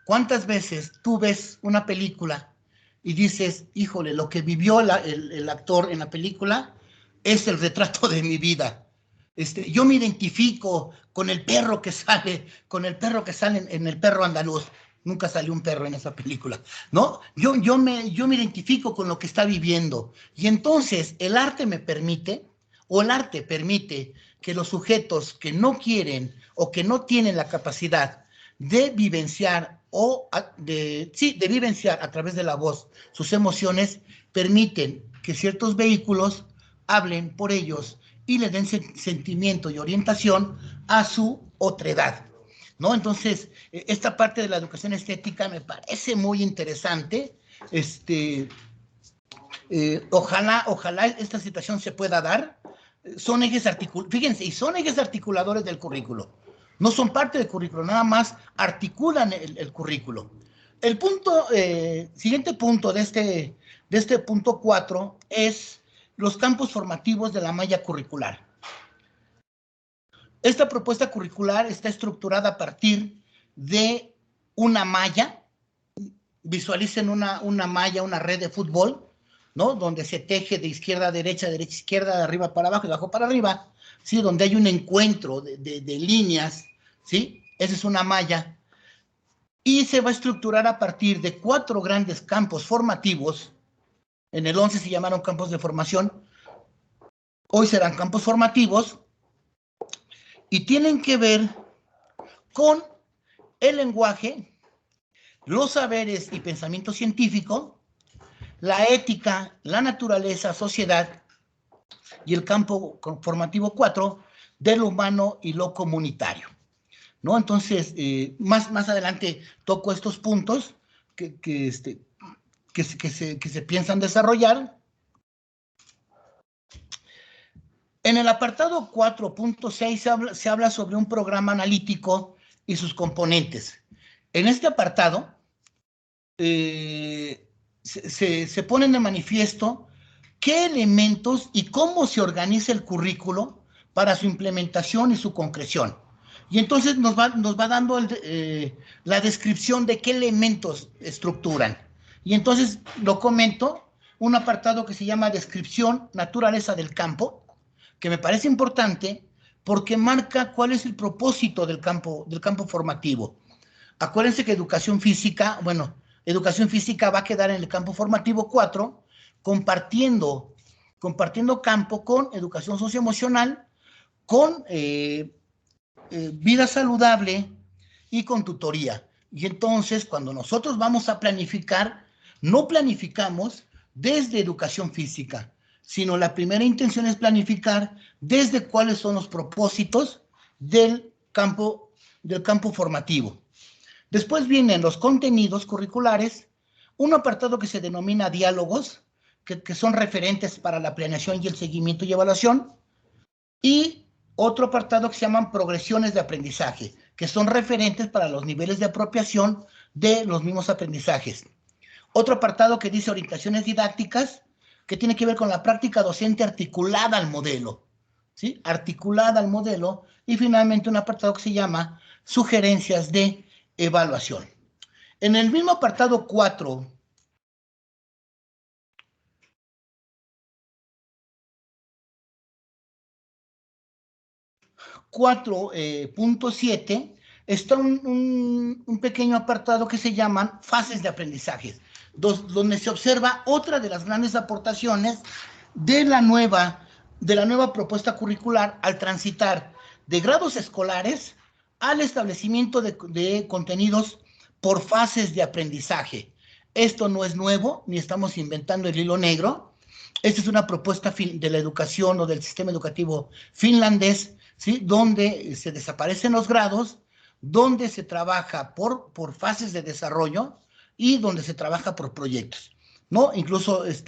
¿Cuántas veces tú ves una película y dices, híjole, lo que vivió el actor en la película es el retrato de mi vida? Yo me identifico con el perro que sale en El Perro Andaluz. Nunca salió un perro en esa película, ¿no? Yo me identifico con lo que está viviendo. Y entonces el arte permite que los sujetos que no quieren o que no tienen la capacidad de vivenciar de vivenciar a través de la voz sus emociones, permiten que ciertos vehículos hablen por ellos y le den sentimiento y orientación a su otredad, ¿no? Entonces, esta parte de la educación estética me parece muy interesante. Ojalá esta situación se pueda dar. Son ejes articuladores del currículo. No son parte del currículo, nada más articulan el currículo. El siguiente punto de este punto 4 es los campos formativos de la malla curricular. Esta propuesta curricular está estructurada a partir de una malla. Visualicen una malla, una red de fútbol, ¿no? Donde se teje de izquierda a derecha, izquierda, de arriba para abajo, de abajo para arriba, ¿sí? Donde hay un encuentro de líneas, ¿sí? Esa es una malla. Y se va a estructurar a partir de 4 grandes campos formativos. En el 11 se llamaron campos de formación. Hoy serán campos formativos. Y tienen que ver con el lenguaje, los saberes y pensamiento científico, la ética, la naturaleza, sociedad, y el campo formativo 4 de lo humano y lo comunitario, ¿no? Entonces, más adelante toco estos puntos que se piensan desarrollar. En el apartado 4.6 se habla sobre un programa analítico y sus componentes. En este apartado se ponen de manifiesto qué elementos y cómo se organiza el currículo para su implementación y su concreción. Y entonces nos va dando la descripción de qué elementos estructuran. Y entonces lo comento. un apartado que se llama Descripción, Naturaleza del Campo, que me parece importante porque marca cuál es el propósito del campo formativo. Acuérdense que educación física va a quedar en el campo formativo 4, compartiendo campo con educación socioemocional, con vida saludable y con tutoría. Y entonces, cuando nosotros vamos a planificar, no planificamos desde educación física, sino la primera intención es planificar desde cuáles son los propósitos del campo formativo. Después vienen los contenidos curriculares, un apartado que se denomina diálogos, que son referentes para la planeación y el seguimiento y evaluación, y otro apartado que se llaman progresiones de aprendizaje, que son referentes para los niveles de apropiación de los mismos aprendizajes. Otro apartado que dice orientaciones didácticas, que tiene que ver con la práctica docente articulada al modelo, ¿sí? Articulada al modelo. Y finalmente un apartado que se llama sugerencias de evaluación. En el mismo apartado 4, .7, está un pequeño apartado que se llaman fases de aprendizaje, donde se observa otra de las grandes aportaciones de la nueva propuesta curricular al transitar de grados escolares al establecimiento de contenidos por fases de aprendizaje. Esto no es nuevo, ni estamos inventando el hilo negro. Esta es una propuesta de la educación o del sistema educativo finlandés, ¿sí? Donde se desaparecen los grados, donde se trabaja por fases de desarrollo y donde se trabaja por proyectos, ¿no? Incluso es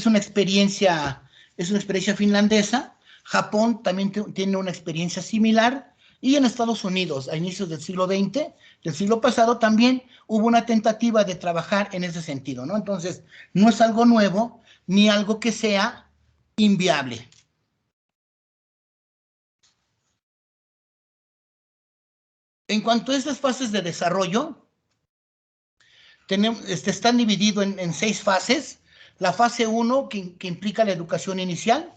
una experiencia finlandesa. Japón también tiene una experiencia similar, y en Estados Unidos, a inicios del siglo XX, del siglo pasado, también hubo una tentativa de trabajar en ese sentido, ¿no? Entonces, no es algo nuevo, ni algo que sea inviable. En cuanto a estas fases de desarrollo, están divididos en 6 fases. La fase 1, que implica la educación inicial.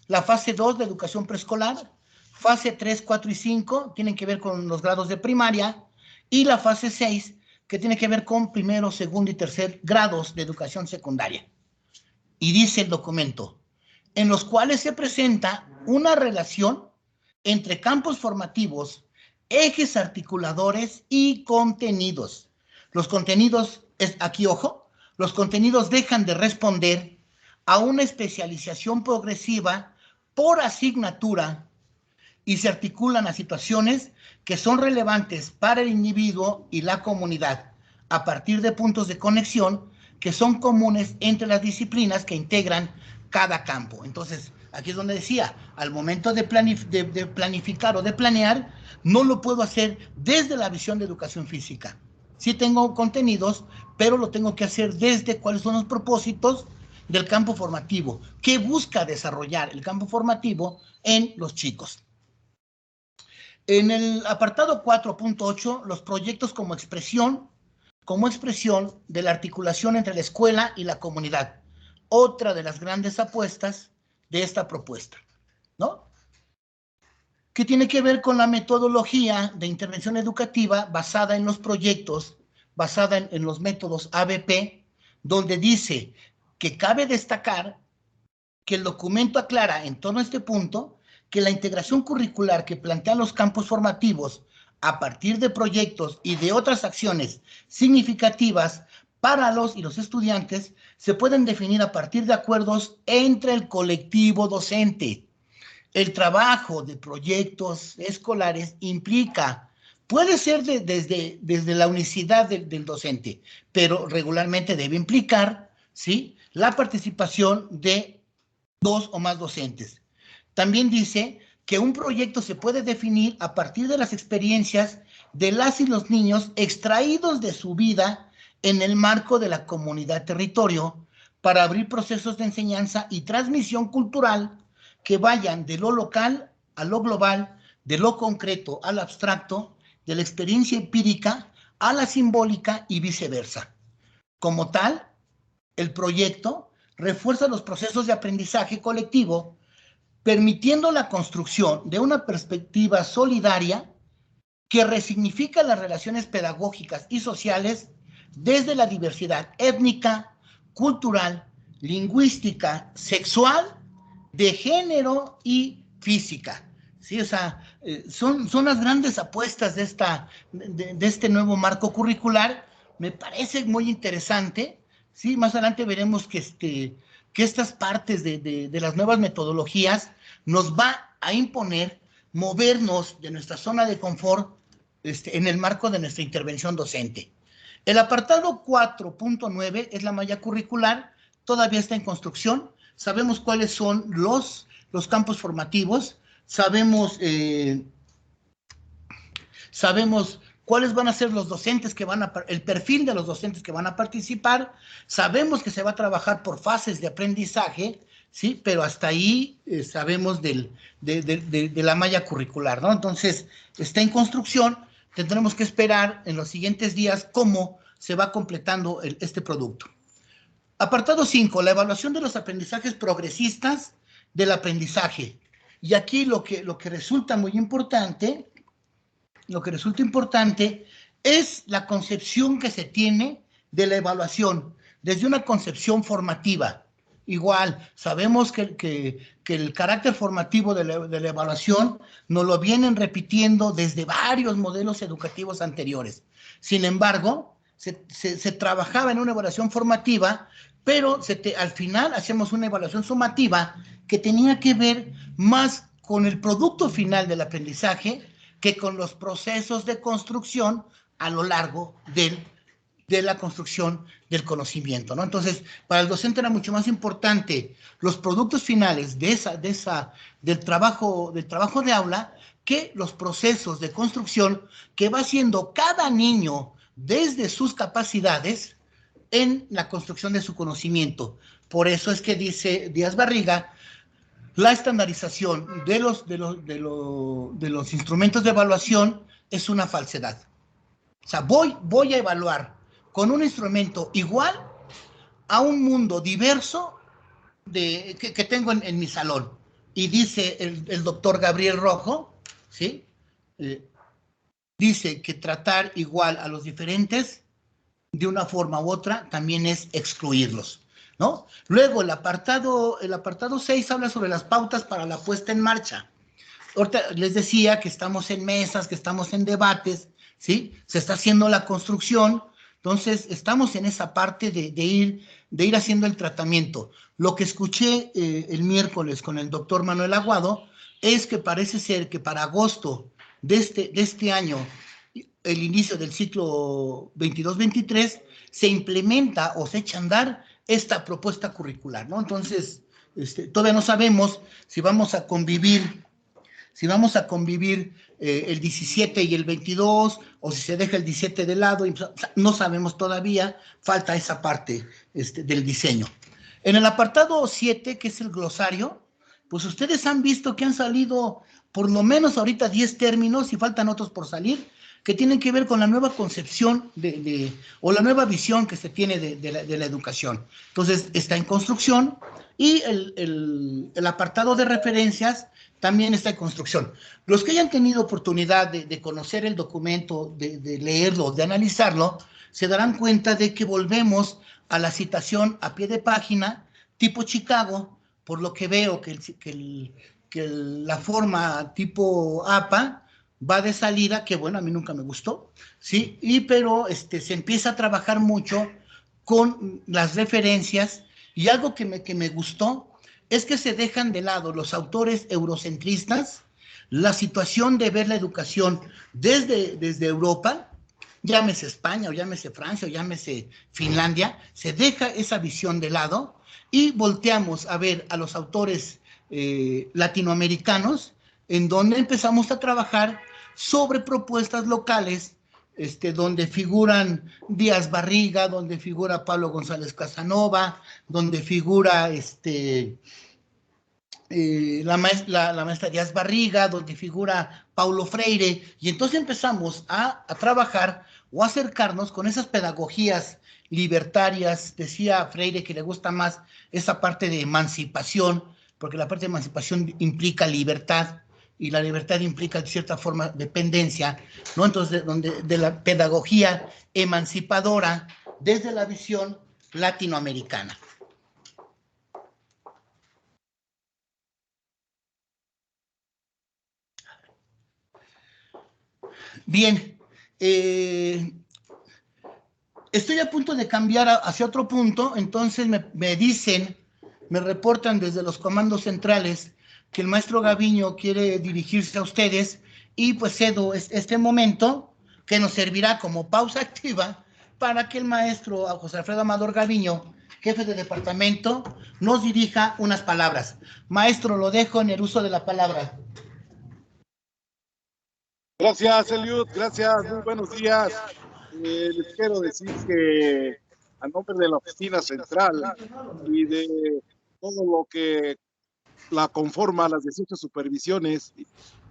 La fase 2, la educación preescolar. Fase 3, 4 y 5 tienen que ver con los grados de primaria. Y la fase 6, que tiene que ver con primero, segundo y tercer grados de educación secundaria. Y dice el documento, en los cuales se presenta una relación entre campos formativos, ejes articuladores y contenidos. Los contenidos, aquí ojo, los contenidos dejan de responder a una especialización progresiva por asignatura y se articulan a situaciones que son relevantes para el individuo y la comunidad, a partir de puntos de conexión que son comunes entre las disciplinas que integran cada campo. Entonces, aquí es donde decía, al momento de planificar o de planear, no lo puedo hacer desde la visión de educación física. Sí tengo contenidos, pero lo tengo que hacer desde cuáles son los propósitos del campo formativo, que busca desarrollar el campo formativo en los chicos. En el apartado 4.8, los proyectos como expresión de la articulación entre la escuela y la comunidad. Otra de las grandes apuestas de esta propuesta, ¿no? Que tiene que ver con la metodología de intervención educativa basada en los proyectos, basada en los métodos ABP, donde dice que cabe destacar que el documento aclara en torno a este punto que la integración curricular que plantean los campos formativos a partir de proyectos y de otras acciones significativas para los y los estudiantes se pueden definir a partir de acuerdos entre el colectivo docente. El trabajo de proyectos escolares puede ser desde la unicidad del docente, pero regularmente debe implicar, ¿sí?, la participación de 2 o más docentes. También dice que un proyecto se puede definir a partir de las experiencias de las y los niños extraídos de su vida en el marco de la comunidad territorio para abrir procesos de enseñanza y transmisión cultural que vayan de lo local a lo global, de lo concreto al abstracto, de la experiencia empírica a la simbólica y viceversa. Como tal, el proyecto refuerza los procesos de aprendizaje colectivo, permitiendo la construcción de una perspectiva solidaria que resignifica las relaciones pedagógicas y sociales desde la diversidad étnica, cultural, lingüística, sexual, de género y física. ¿Sí? O sea, son las grandes apuestas de este nuevo marco curricular. Me parece muy interesante. ¿Sí? Más adelante veremos que estas partes de las nuevas metodologías nos va a imponer movernos de nuestra zona de confort en el marco de nuestra intervención docente. El apartado 4.9 es la malla curricular, todavía está en construcción. Sabemos cuáles son los campos formativos, sabemos cuáles van a ser los docentes el perfil de los docentes que van a participar, sabemos que se va a trabajar por fases de aprendizaje, ¿sí? Pero hasta ahí sabemos de la malla curricular, ¿no? Entonces, está en construcción, tendremos que esperar en los siguientes días cómo se va completando este producto. Apartado 5, la evaluación de los aprendizajes progresistas del aprendizaje. Y aquí lo que resulta muy importante, es la concepción que se tiene de la evaluación, desde una concepción formativa. Igual, sabemos que el carácter formativo de la evaluación nos lo vienen repitiendo desde varios modelos educativos anteriores. Sin embargo, se trabajaba en una evaluación formativa, pero al final hacemos una evaluación sumativa que tenía que ver más con el producto final del aprendizaje que con los procesos de construcción a lo largo de la construcción del conocimiento, ¿no? Entonces, para el docente era mucho más importante los productos finales del trabajo de aula que los procesos de construcción que va haciendo cada niño desde sus capacidades en la construcción de su conocimiento. Por eso es que dice Díaz Barriga, la estandarización de los instrumentos de evaluación es una falsedad. O sea, voy a evaluar con un instrumento igual a un mundo diverso que tengo en mi salón. Y dice el doctor Gabriel Rojo, ¿sí? Dice que tratar igual a los diferentes de una forma u otra también es excluirlos, ¿no? Luego, el apartado 6 habla sobre las pautas para la puesta en marcha. Ahorita les decía que estamos en mesas, que estamos en debates, ¿sí? Se está haciendo la construcción, entonces estamos en esa parte de ir haciendo el tratamiento. Lo que escuché el miércoles con el doctor Manuel Aguado es que parece ser que para agosto de este año, el inicio del ciclo 22-23, se implementa o se echa a andar esta propuesta curricular, ¿no? Entonces, todavía no sabemos si vamos a convivir el 17 y el 22, o si se deja el 17 de lado, no sabemos todavía, falta esa parte del diseño. En el apartado 7, que es el glosario, pues ustedes han visto que han salido por lo menos ahorita 10 términos y faltan otros por salir, que tienen que ver con la nueva concepción o la nueva visión que se tiene de la educación. Entonces, está en construcción y el apartado de referencias también está en construcción. Los que hayan tenido oportunidad de conocer el documento, de leerlo, de analizarlo, se darán cuenta de que volvemos a la citación a pie de página, tipo Chicago, por lo que veo que la forma tipo APA va de salida, que bueno, a mí nunca me gustó, ¿sí? Pero se empieza a trabajar mucho con las referencias, y algo que me gustó es que se dejan de lado los autores eurocentristas, la situación de ver la educación desde Europa, llámese España, o llámese Francia, o llámese Finlandia, se deja esa visión de lado y volteamos a ver a los autores latinoamericanos, en donde empezamos a trabajar sobre propuestas locales, donde figuran Díaz Barriga, donde figura Pablo González Casanova, donde figura la maestra Díaz Barriga, donde figura Paulo Freire, y entonces empezamos a trabajar o acercarnos con esas pedagogías libertarias. Decía Freire que le gusta más esa parte de emancipación, porque la parte de emancipación implica libertad, y la libertad implica de cierta forma dependencia, ¿no? Entonces, de la pedagogía emancipadora desde la visión latinoamericana. Bien, estoy a punto de cambiar hacia otro punto, entonces me dicen, me reportan desde los comandos centrales que el maestro Gaviño quiere dirigirse a ustedes, y pues cedo este momento que nos servirá como pausa activa para que el maestro José Alfredo Amador Gaviño, jefe de departamento, nos dirija unas palabras. Maestro, lo dejo en el uso de la palabra. Gracias, Eliud, gracias, muy buenos días. Les quiero decir que a nombre de la oficina central y de todo lo que la conforma, las 18 supervisiones,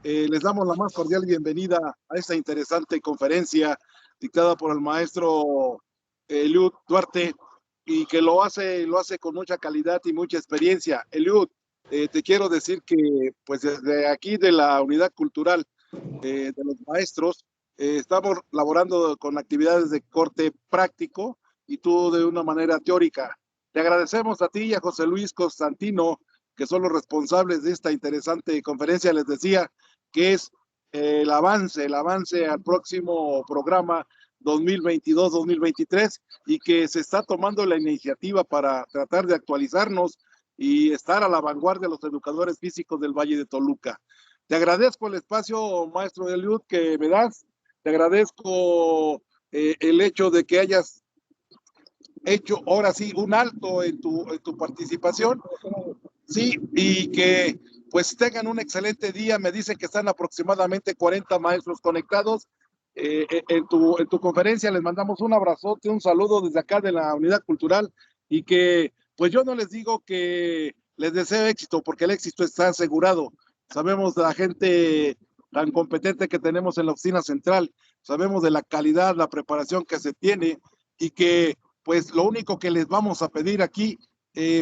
les damos la más cordial bienvenida a esta interesante conferencia dictada por el maestro Eliud Duarte, y que lo hace con mucha calidad y mucha experiencia. Eliud, te quiero decir que pues desde aquí de la Unidad Cultural de los maestros, estamos laborando con actividades de corte práctico y tú de una manera teórica. Te agradecemos a ti y a José Luis Constantino, que son los responsables de esta interesante conferencia. Les decía que es el avance al próximo programa 2022-2023, y que se está tomando la iniciativa para tratar de actualizarnos y estar a la vanguardia de los educadores físicos del Valle de Toluca. Te agradezco el espacio, maestro Eliud, que me das. Te agradezco el hecho de que hayas hecho ahora sí un alto en tu participación. Sí, y que pues tengan un excelente día. Me dicen que están aproximadamente 40 maestros conectados en tu conferencia. Les mandamos un abrazote, un saludo desde acá de la Unidad Cultural, y que pues yo no les digo que les deseo éxito, porque el éxito está asegurado. Sabemos de la gente tan competente que tenemos en la oficina central, sabemos de la calidad, la preparación que se tiene, y que pues lo único que les vamos a pedir aquí,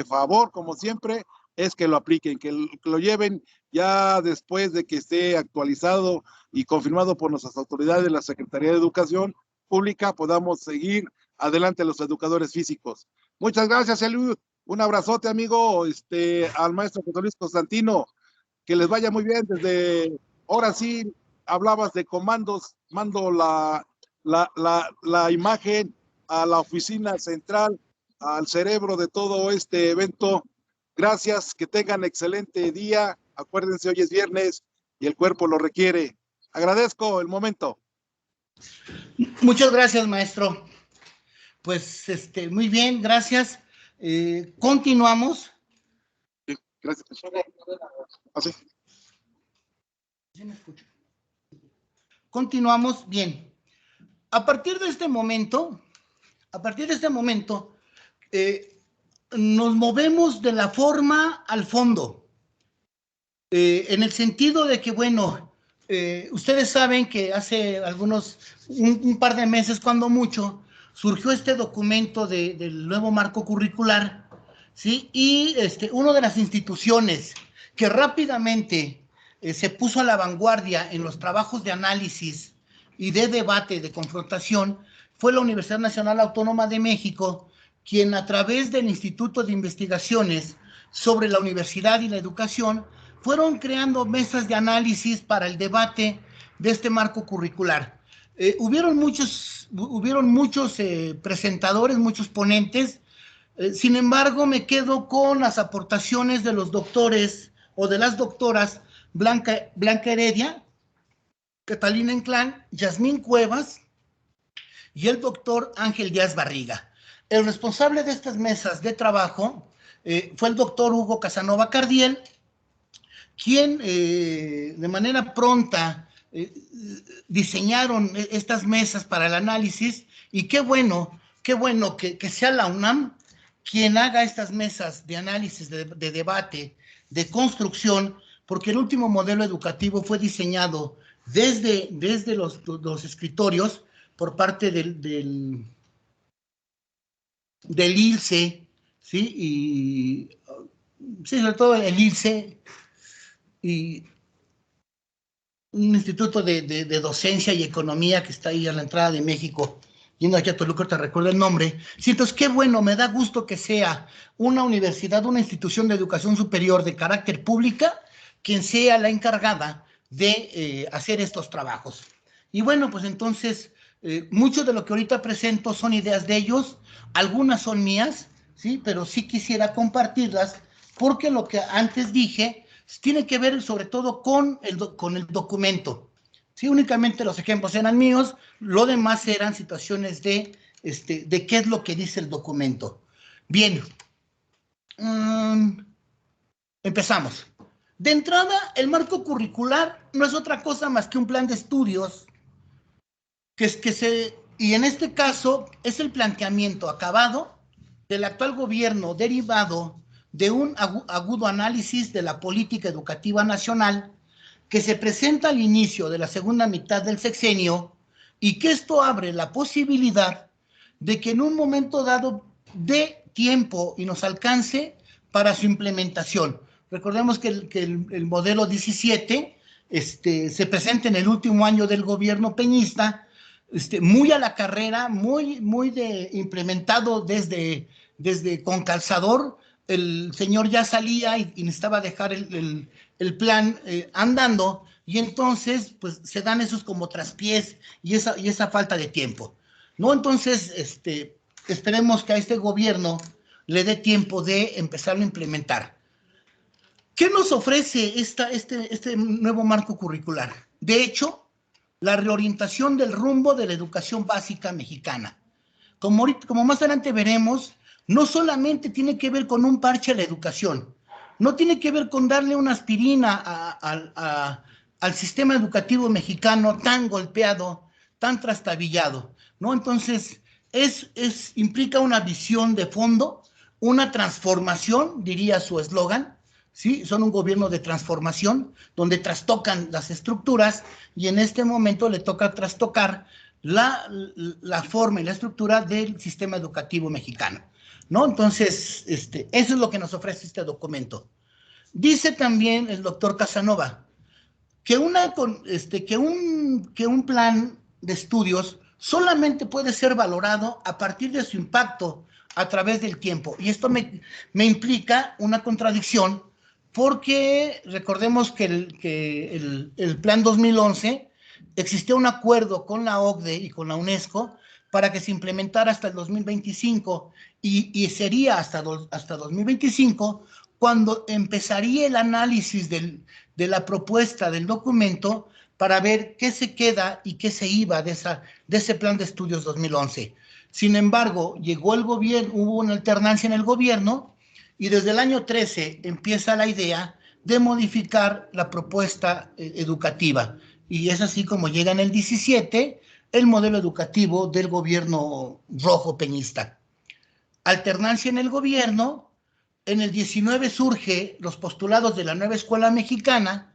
favor, como siempre, es que lo apliquen, que lo lleven ya después de que esté actualizado y confirmado por nuestras autoridades de la Secretaría de Educación Pública, podamos seguir adelante los educadores físicos. Muchas gracias, Eliud. Un abrazote, amigo, al maestro José Luis Constantino. Que les vaya muy bien. Desde ahora sí hablabas de comandos, mando la imagen a la oficina central, al cerebro de todo este evento. Gracias, que tengan excelente día. Acuérdense, hoy es viernes y el cuerpo lo requiere. Agradezco el momento. Muchas gracias, maestro. Pues muy bien, gracias. Continuamos. Sí, gracias. Así. ¿Sí me escucho? Continuamos bien. A partir de este momento, nos movemos de la forma al fondo, en el sentido de que, bueno, ustedes saben que hace un par de meses, cuando mucho, surgió este documento del nuevo marco curricular, ¿sí? Y una de las instituciones que rápidamente se puso a la vanguardia en los trabajos de análisis y de debate, de confrontación, fue la Universidad Nacional Autónoma de México, quien a través del Instituto de Investigaciones sobre la Universidad y la Educación fueron creando mesas de análisis para el debate de este marco curricular. Hubieron muchos presentadores, muchos ponentes. Sin embargo, me quedo con las aportaciones de los doctores o de las doctoras Blanca Heredia, Catalina Inclán, Yasmín Cuevas y el doctor Ángel Díaz Barriga. El responsable de estas mesas de trabajo fue el doctor Hugo Casanova Cardiel, quien de manera pronta diseñaron estas mesas para el análisis, y qué bueno que sea la UNAM quien haga estas mesas de análisis, de debate, de construcción, porque el último modelo educativo fue diseñado desde los escritorios por parte del del ILSE, ¿sí? Y sí, sobre todo el ILSE y un instituto de docencia y economía que está ahí a la entrada de México, yendo aquí a Toluca, te recuerdo el nombre. Sí, entonces, qué bueno, me da gusto que sea una universidad, una institución de educación superior de carácter pública, quien sea la encargada de hacer estos trabajos. Y bueno, pues entonces, mucho de lo que ahorita presento son ideas de ellos, algunas son mías, ¿sí? Pero sí quisiera compartirlas, porque lo que antes dije tiene que ver sobre todo con el documento. Sí, únicamente los ejemplos eran míos, lo demás eran situaciones de qué es lo que dice el documento. Bien, empezamos. De entrada, el marco curricular no es otra cosa más que un plan de estudios y en este caso es el planteamiento acabado del actual gobierno derivado de un agudo análisis de la política educativa nacional que se presenta al inicio de la segunda mitad del sexenio y que esto abre la posibilidad de que en un momento dado dé tiempo y nos alcance para su implementación. Recordemos que el modelo 17 se presenta en el último año del gobierno peñista, muy a la carrera, muy implementado desde con calzador. El señor ya salía y necesitaba dejar el plan andando, y entonces pues se dan esos como traspiés y esa falta de tiempo, ¿no? Entonces, esperemos que a este gobierno le dé tiempo de empezarlo a implementar. ¿Qué nos ofrece este nuevo marco curricular? De hecho, la reorientación del rumbo de la educación básica mexicana. Como más adelante veremos, no solamente tiene que ver con un parche a la educación, no tiene que ver con darle una aspirina al sistema educativo mexicano tan golpeado, tan trastabillado, ¿no? Entonces, implica una visión de fondo, una transformación, diría su eslogan, ¿sí? Son un gobierno de transformación, donde trastocan las estructuras, y en este momento le toca trastocar la forma y la estructura del sistema educativo mexicano, ¿no? Entonces, eso es lo que nos ofrece este documento. Dice también el doctor Casanova que un plan de estudios solamente puede ser valorado a partir de su impacto a través del tiempo. Y esto me implica una contradicción, porque recordemos que el plan 2011 existía un acuerdo con la OCDE y con la UNESCO para que se implementara hasta el 2025, y sería hasta 2025 cuando empezaría el análisis de la propuesta del documento para ver qué se queda y qué se iba de ese plan de estudios 2011. Sin embargo, llegó el gobierno, hubo una alternancia en el gobierno, y desde el año 13 empieza la idea de modificar la propuesta educativa. Y es así como llega en el 17 el modelo educativo del gobierno rojo peñista. Alternancia en el gobierno. En el 19 surge los postulados de la nueva escuela mexicana,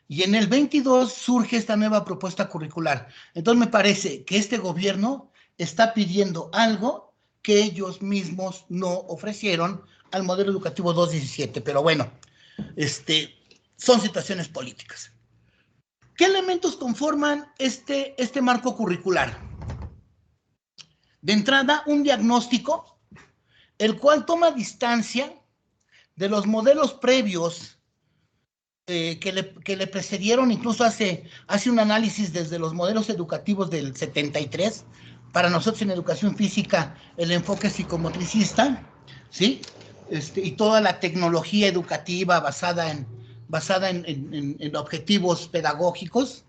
y en el 22 surge esta nueva propuesta curricular. Entonces me parece que este gobierno está pidiendo algo que ellos mismos no ofrecieron al modelo educativo 217, pero bueno, son situaciones políticas. ¿Qué elementos conforman este marco curricular? De entrada, un diagnóstico, el cual toma distancia de los modelos previos que le precedieron. Incluso hace un análisis desde los modelos educativos del 73. Para nosotros en educación física el enfoque psicomotricista, ¿sí? Y toda la tecnología educativa basada en objetivos pedagógicos,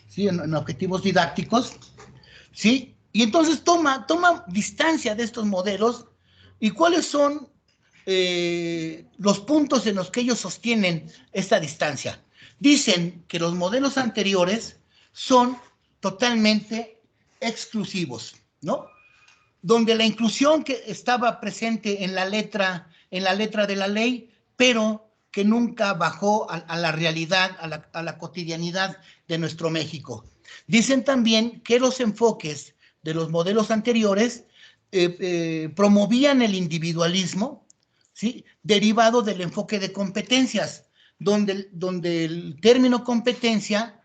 ¿sí? En objetivos didácticos, ¿sí? Y entonces toma distancia de estos modelos. ¿Y cuáles son los puntos en los que ellos sostienen esta distancia? Dicen que los modelos anteriores son totalmente exclusivos, ¿no? Donde la inclusión que estaba presente en la letra de la ley, pero que nunca bajó a la realidad, a la cotidianidad de nuestro México. Dicen también que los enfoques de los modelos anteriores promovían el individualismo, ¿sí? Derivado del enfoque de competencias, donde el término competencia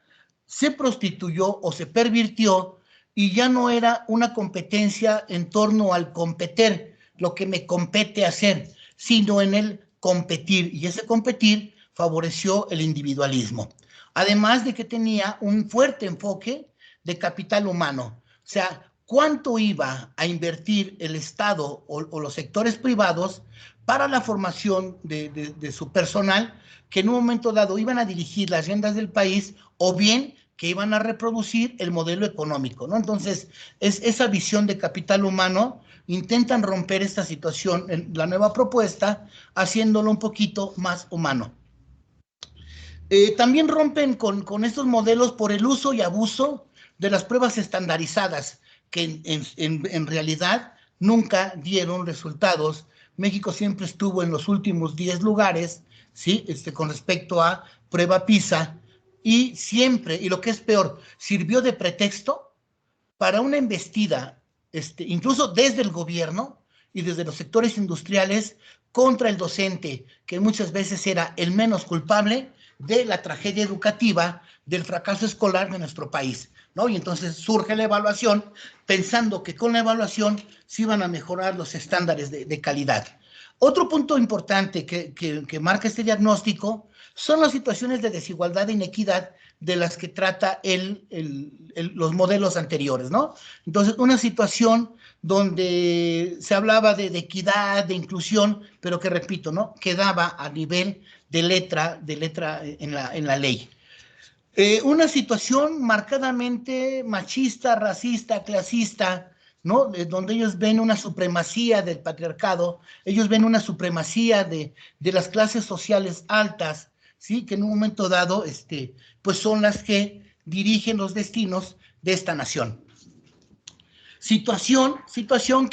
se prostituyó o se pervirtió y ya no era una competencia en torno al competir, lo que me compete hacer, sino en el competir, y ese competir favoreció el individualismo. Además de que tenía un fuerte enfoque de capital humano, o sea, cuánto iba a invertir el Estado o los sectores privados para la formación de su personal, que en un momento dado iban a dirigir las riendas del país, o bien que iban a reproducir el modelo económico, ¿no? Entonces, es esa visión de capital humano. Intentan romper esta situación en la nueva propuesta, haciéndolo un poquito más humano. También rompen con estos modelos por el uso y abuso de las pruebas estandarizadas, que en realidad nunca dieron resultados. México siempre estuvo en los últimos 10 lugares, ¿sí? Con respecto a prueba PISA, y siempre, y lo que es peor, sirvió de pretexto para una embestida, incluso desde el gobierno y desde los sectores industriales, contra el docente, que muchas veces era el menos culpable de la tragedia educativa, del fracaso escolar de nuestro país, ¿no? Y entonces surge la evaluación, pensando que con la evaluación se iban a mejorar los estándares de calidad. Otro punto importante que marca este diagnóstico son las situaciones de desigualdad e inequidad de las que trata los modelos anteriores, ¿no? Entonces, una situación donde se hablaba de equidad, de inclusión, pero que, repito, ¿no? Quedaba a nivel de letra en la ley. Una situación marcadamente machista, racista, clasista, ¿no? Donde ellos ven una supremacía del patriarcado, ellos ven una supremacía de las clases sociales altas, ¿sí? Que en un momento dado, pues son las que dirigen los destinos de esta nación. Situación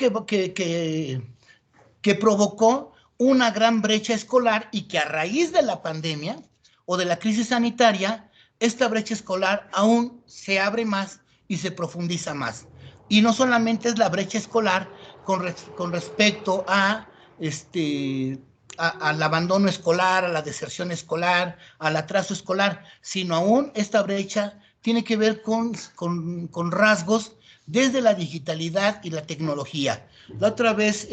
que provocó una gran brecha escolar, y que a raíz de la pandemia o de la crisis sanitaria, esta brecha escolar aún se abre más y se profundiza más. Y no solamente es la brecha escolar con respecto al abandono escolar, a la deserción escolar, al atraso escolar, sino aún esta brecha tiene que ver con rasgos desde la digitalidad y la tecnología. La otra vez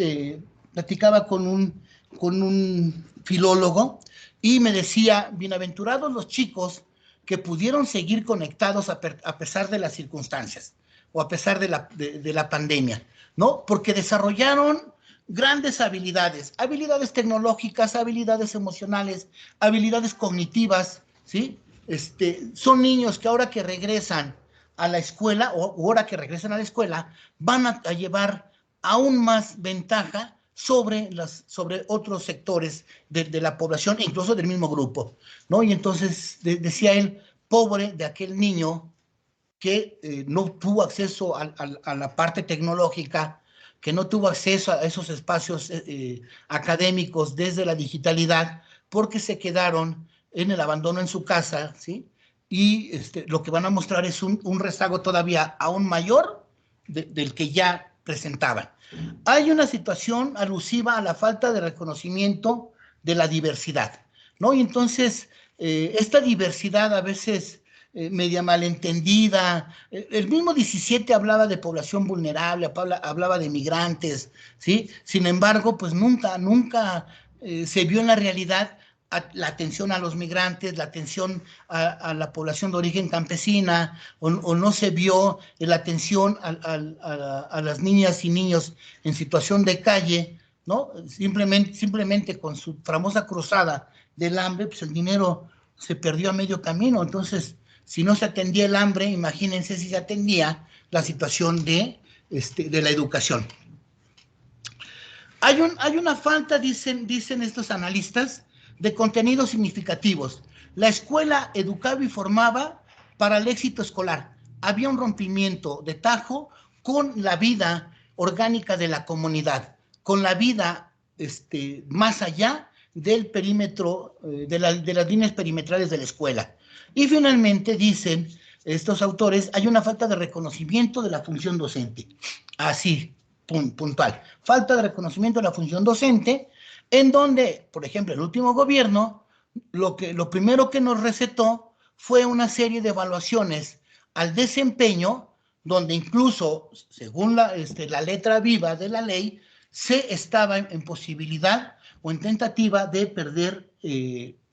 platicaba con un filólogo y me decía, bienaventurados los chicos que pudieron seguir conectados a pesar de las circunstancias o a pesar de la pandemia, ¿no? Porque desarrollaron grandes habilidades tecnológicas, habilidades emocionales, habilidades cognitivas, ¿sí? Son niños que ahora que regresan a la escuela, o ahora que regresan a la escuela, van a llevar aún más ventaja sobre otros sectores de la población, incluso del mismo grupo, ¿no? Y entonces decía él, pobre de aquel niño que no tuvo acceso a la parte tecnológica, que no tuvo acceso a esos espacios académicos desde la digitalidad, porque se quedaron en el abandono en su casa, ¿sí? Y lo que van a mostrar es un rezago todavía aún mayor del que ya presentaban. Hay una situación alusiva a la falta de reconocimiento de la diversidad, ¿no? Y entonces, esta diversidad a veces media malentendida, el mismo 17 hablaba de población vulnerable, hablaba de migrantes, ¿sí? Sin embargo, pues nunca se vio en la realidad la atención a los migrantes, la atención a la población de origen campesina, o no se vio la atención a las niñas y niños en situación de calle, ¿no? Simplemente con su famosa cruzada del hambre, pues el dinero se perdió a medio camino. Entonces, si no se atendía el hambre, imagínense si se atendía la situación de la educación. Hay una falta, dicen estos analistas, de contenidos significativos. La escuela educaba y formaba para el éxito escolar. Había un rompimiento de tajo con la vida orgánica de la comunidad, con la vida más allá del perímetro, de las líneas perimetrales de la escuela. Y finalmente, dicen estos autores, hay una falta de reconocimiento de la función docente. Así, puntual. Falta de reconocimiento de la función docente, en donde, por ejemplo, el último gobierno, lo primero que nos recetó fue una serie de evaluaciones al desempeño, donde incluso, según la letra viva de la ley, se estaba en posibilidad o en tentativa de perder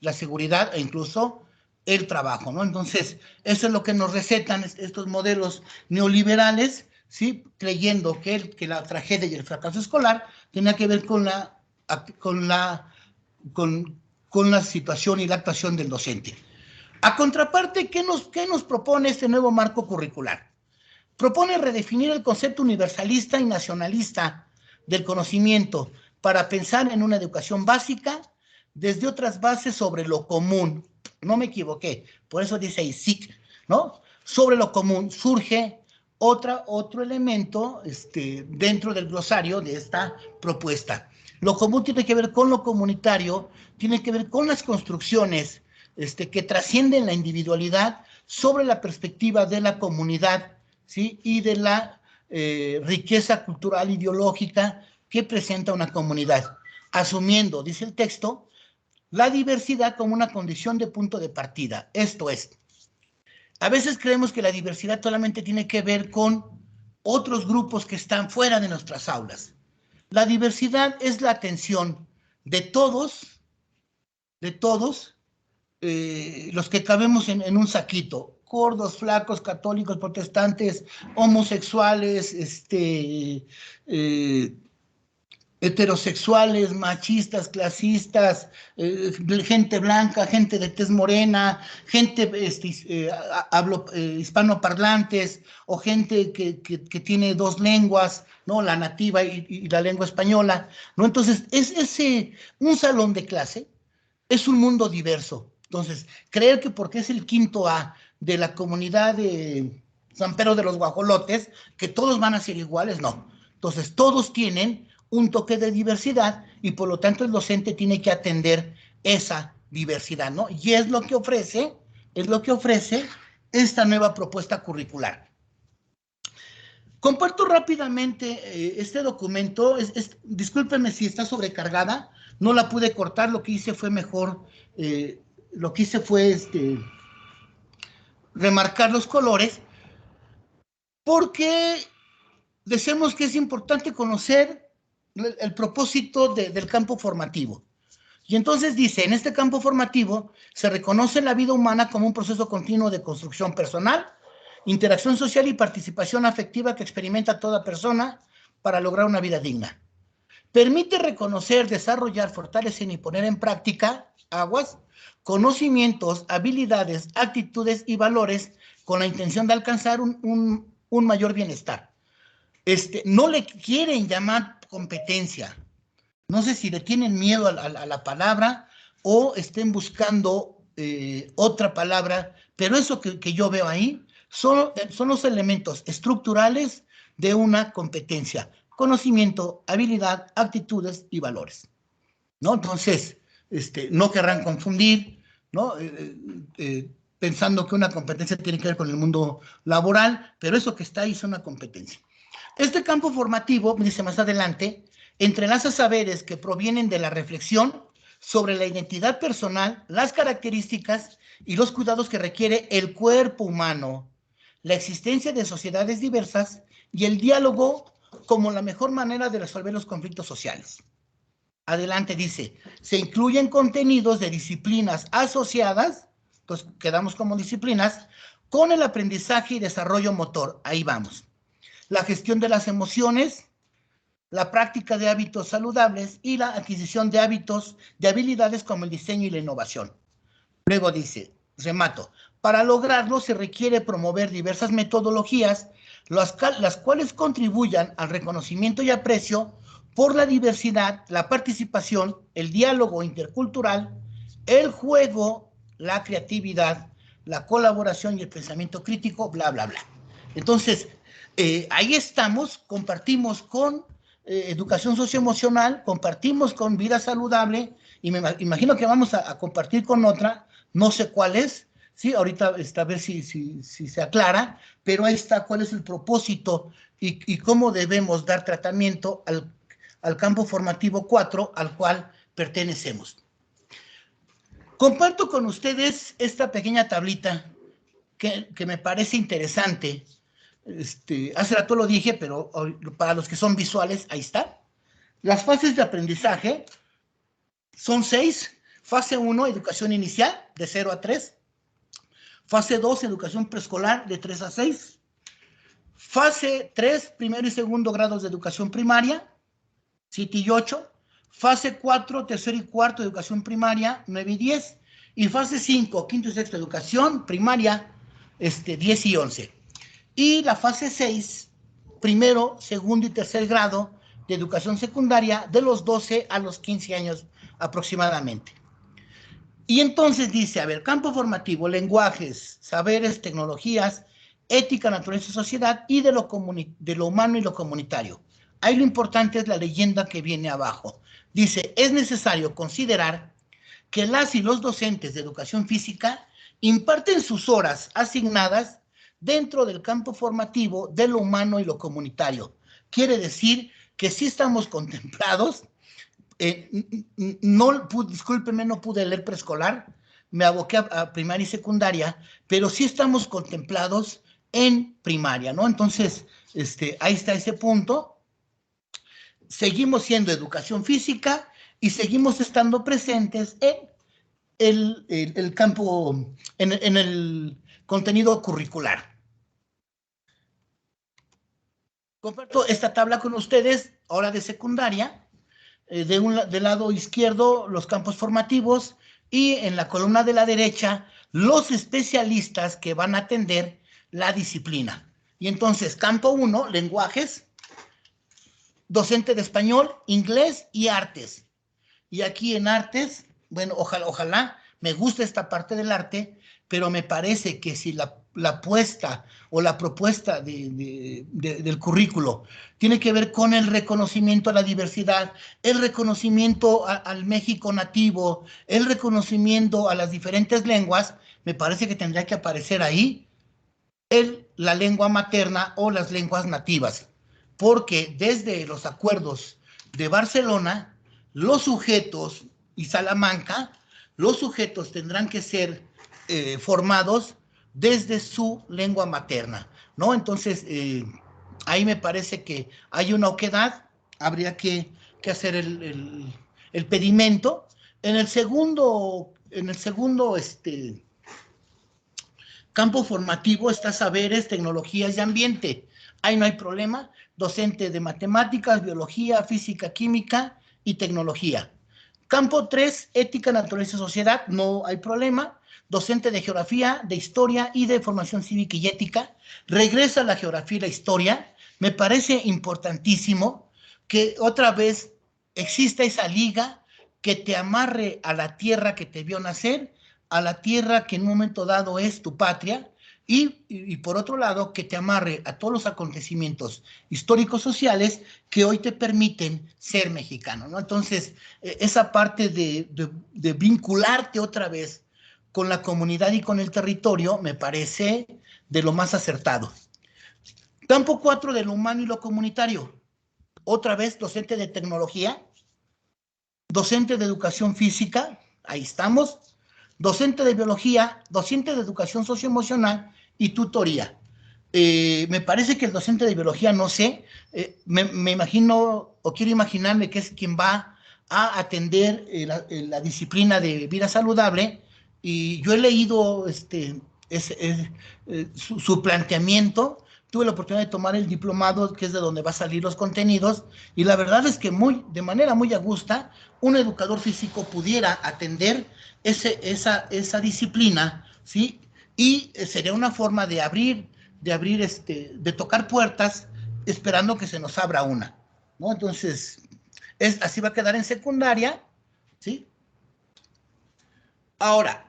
la seguridad e incluso el trabajo, ¿no? Entonces, eso es lo que nos recetan estos modelos neoliberales, ¿sí? Creyendo que la tragedia y el fracaso escolar tenía que ver con la situación y la actuación del docente. A contraparte, ¿qué nos propone este nuevo marco curricular? Propone redefinir el concepto universalista y nacionalista del conocimiento para pensar en una educación básica desde otras bases sobre lo común. No me equivoqué, por eso dice ahí SIC, ¿no? Sobre lo común surge otro elemento dentro del glosario de esta propuesta. Lo común tiene que ver con lo comunitario, tiene que ver con las construcciones que trascienden la individualidad sobre la perspectiva de la comunidad, ¿sí? Y de la riqueza cultural ideológica que presenta una comunidad, asumiendo, dice el texto, la diversidad como una condición de punto de partida. Esto es, a veces creemos que la diversidad solamente tiene que ver con otros grupos que están fuera de nuestras aulas. La diversidad es la atención de todos los que cabemos en un saquito, gordos, flacos, católicos, protestantes, homosexuales, heterosexuales, machistas, clasistas, gente blanca, gente de tez morena, gente hispanoparlantes, o gente que tiene dos lenguas, ¿no? La nativa y la lengua española, ¿no? Entonces, un salón de clase es un mundo diverso. Entonces, creer que porque es el quinto A de la comunidad de San Pedro de los Guajolotes, que todos van a ser iguales, no. Entonces, todos tienen un toque de diversidad y por lo tanto el docente tiene que atender esa diversidad, ¿no? Y es lo que ofrece esta nueva propuesta curricular. Comparto rápidamente este documento. Discúlpenme si está sobrecargada, no la pude cortar, lo que hice fue remarcar los colores, porque decimos que es importante conocer el propósito del campo formativo. Y entonces dice, en este campo formativo se reconoce la vida humana como un proceso continuo de construcción personal, interacción social y participación afectiva que experimenta toda persona para lograr una vida digna. Permite reconocer, desarrollar, fortalecer y poner en práctica, conocimientos, habilidades, actitudes y valores con la intención de alcanzar un mayor bienestar. No le quieren llamar competencia. No sé si le tienen miedo a la palabra o estén buscando otra palabra, pero eso que yo veo ahí son los elementos estructurales de una competencia: conocimiento, habilidad, actitudes y valores, ¿no? Entonces, no querrán confundir, ¿no? Pensando que una competencia tiene que ver con el mundo laboral, pero eso que está ahí es una competencia. Este campo formativo, dice más adelante, entrelaza saberes que provienen de la reflexión sobre la identidad personal, las características y los cuidados que requiere el cuerpo humano, la existencia de sociedades diversas y el diálogo como la mejor manera de resolver los conflictos sociales. Adelante dice, se incluyen contenidos de disciplinas asociadas, pues quedamos como disciplinas, con el aprendizaje y desarrollo motor. Ahí vamos. La gestión de las emociones, la práctica de hábitos saludables y la adquisición de habilidades como el diseño y la innovación. Luego dice, remato, para lograrlo se requiere promover diversas metodologías, las cuales contribuyan al reconocimiento y aprecio por la diversidad, la participación, el diálogo intercultural, el juego, la creatividad, la colaboración y el pensamiento crítico, bla, bla, bla. Entonces, ahí estamos, compartimos con educación socioemocional, compartimos con vida saludable, y me imagino que vamos a compartir con otra, no sé cuál es, Sí, ahorita a ver si se aclara, pero ahí está cuál es el propósito y cómo debemos dar tratamiento al campo formativo 4 al cual pertenecemos. Comparto con ustedes esta pequeña tablita que me parece interesante. Hace rato lo dije, pero para los que son visuales, ahí está. Las fases de aprendizaje son 6. Fase 1, educación inicial, de 0 a 3. Fase 2, educación preescolar, de 3 a 6. Fase 3, primero y segundo grados de educación primaria, 7 y 8. Fase 4, tercero y cuarto, educación primaria, 9 y 10. Y fase 5, quinto y sexto, educación primaria, 10 y 11. Y la fase 6, primero, segundo y tercer grado de educación secundaria, de los 12 a los 15 años aproximadamente. Y entonces dice, a ver, campo formativo, lenguajes, saberes, tecnologías, ética, naturaleza y sociedad, y de lo humano y lo comunitario. Ahí lo importante es la leyenda que viene abajo. Dice, es necesario considerar que las y los docentes de educación física imparten sus horas asignadas dentro del campo formativo de lo humano y lo comunitario. Quiere decir que sí estamos contemplados. Discúlpenme, no pude leer preescolar, me aboqué a primaria y secundaria, pero sí estamos contemplados en primaria, ¿no? Entonces, ahí está ese punto. Seguimos siendo educación física y seguimos estando presentes en el campo, en el contenido curricular. Comparto esta tabla con ustedes, ahora de secundaria. Del lado izquierdo, los campos formativos, y en la columna de la derecha, los especialistas que van a atender la disciplina. Y entonces, campo 1, lenguajes, docente de español, inglés y artes. Y aquí en artes, bueno, ojalá me guste esta parte del arte, pero me parece que si la apuesta o la propuesta del currículo tiene que ver con el reconocimiento a la diversidad, el reconocimiento al México nativo, el reconocimiento a las diferentes lenguas, me parece que tendría que aparecer ahí la lengua materna o las lenguas nativas, porque desde los acuerdos de Barcelona, los sujetos y Salamanca, los sujetos tendrán que ser formados desde su lengua materna, ¿no? Entonces, ahí me parece que hay una oquedad, habría que hacer el pedimento. En el segundo, campo formativo está saberes, tecnologías y ambiente. Ahí no hay problema. Docente de matemáticas, biología, física, química y tecnología. Campo 3, ética, naturaleza y sociedad, no hay problema. Docente de geografía, de historia y de formación cívica y ética. Regresa la geografía y la historia. Me parece importantísimo que otra vez exista esa liga que te amarre a la tierra que te vio nacer, a la tierra que en un momento dado es tu patria, y por otro lado, que te amarre a todos los acontecimientos históricos sociales que hoy te permiten ser mexicano, ¿no? Entonces, esa parte de vincularte otra vez con la comunidad y con el territorio me parece de lo más acertado. Campo 4, de lo humano y lo comunitario. Otra vez, docente de tecnología, docente de educación física, ahí estamos, docente de biología, docente de educación socioemocional y tutoría. Me parece que el docente de biología, no sé, me imagino o quiero imaginarme que es quien va a atender la disciplina de vida saludable, y yo he leído su planteamiento. Tuve la oportunidad de tomar el diplomado, que es de donde va a salir los contenidos, y la verdad es que de manera muy a gusto, un educador físico pudiera atender esa disciplina, ¿sí? Y sería una forma de abrir, de tocar puertas, esperando que se nos abra una, ¿no? Entonces, así va a quedar en secundaria, ¿sí? Ahora,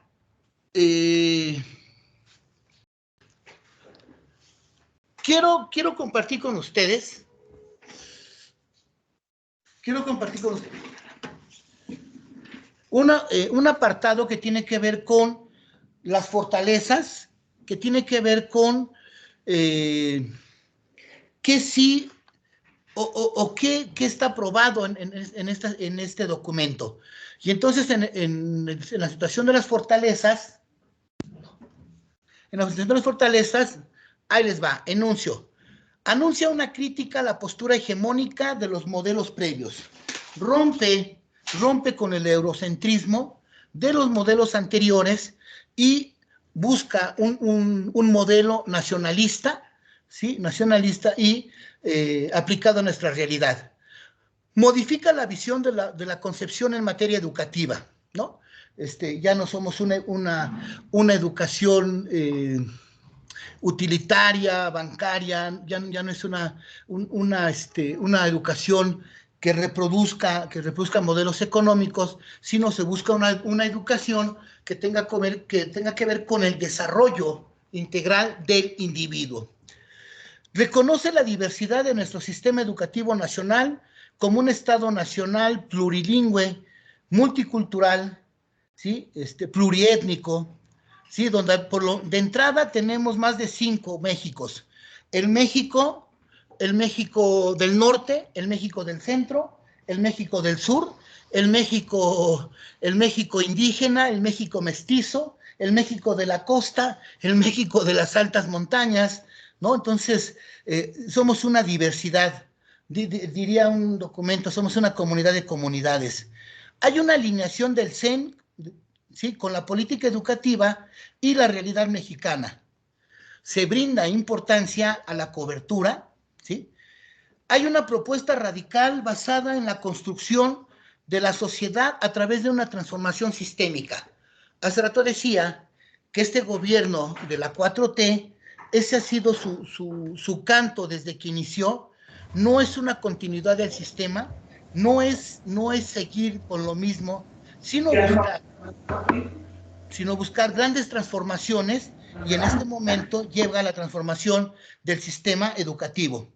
quiero compartir con ustedes, un apartado que tiene que ver con las fortalezas, que tiene que ver con qué sí o qué está aprobado en este documento. Y entonces, en la situación de las fortalezas, ahí les va, enuncio. Anuncia una crítica a la postura hegemónica de los modelos previos. Rompe con el eurocentrismo de los modelos anteriores y busca un modelo nacionalista, ¿sí? Nacionalista y aplicado a nuestra realidad. Modifica la visión de la concepción en materia educativa, ¿no? Ya no somos una educación utilitaria, bancaria, ya no es una educación que reproduzca modelos económicos, sino se busca una educación que tenga que ver con el desarrollo integral del individuo. Reconoce la diversidad de nuestro sistema educativo nacional como un Estado nacional plurilingüe, multicultural, ¿sí? Pluriétnico, ¿sí? Donde de entrada tenemos más de 5 Méxicos. El México del norte, el México del centro, el México del sur, el México indígena, el México mestizo, el México de la costa, el México de las altas montañas, ¿no? Entonces, somos una diversidad, diría un documento, somos una comunidad de comunidades. Hay una alineación del CEN, ¿sí? Con la política educativa y la realidad mexicana. Se brinda importancia a la cobertura, ¿sí? Hay una propuesta radical basada en la construcción de la sociedad a través de una transformación sistémica. Hace rato decía que este gobierno de la 4T, ese ha sido su canto desde que inició, no es una continuidad del sistema, no es seguir con lo mismo, sino buscar grandes transformaciones, y en este momento llega la transformación del sistema educativo.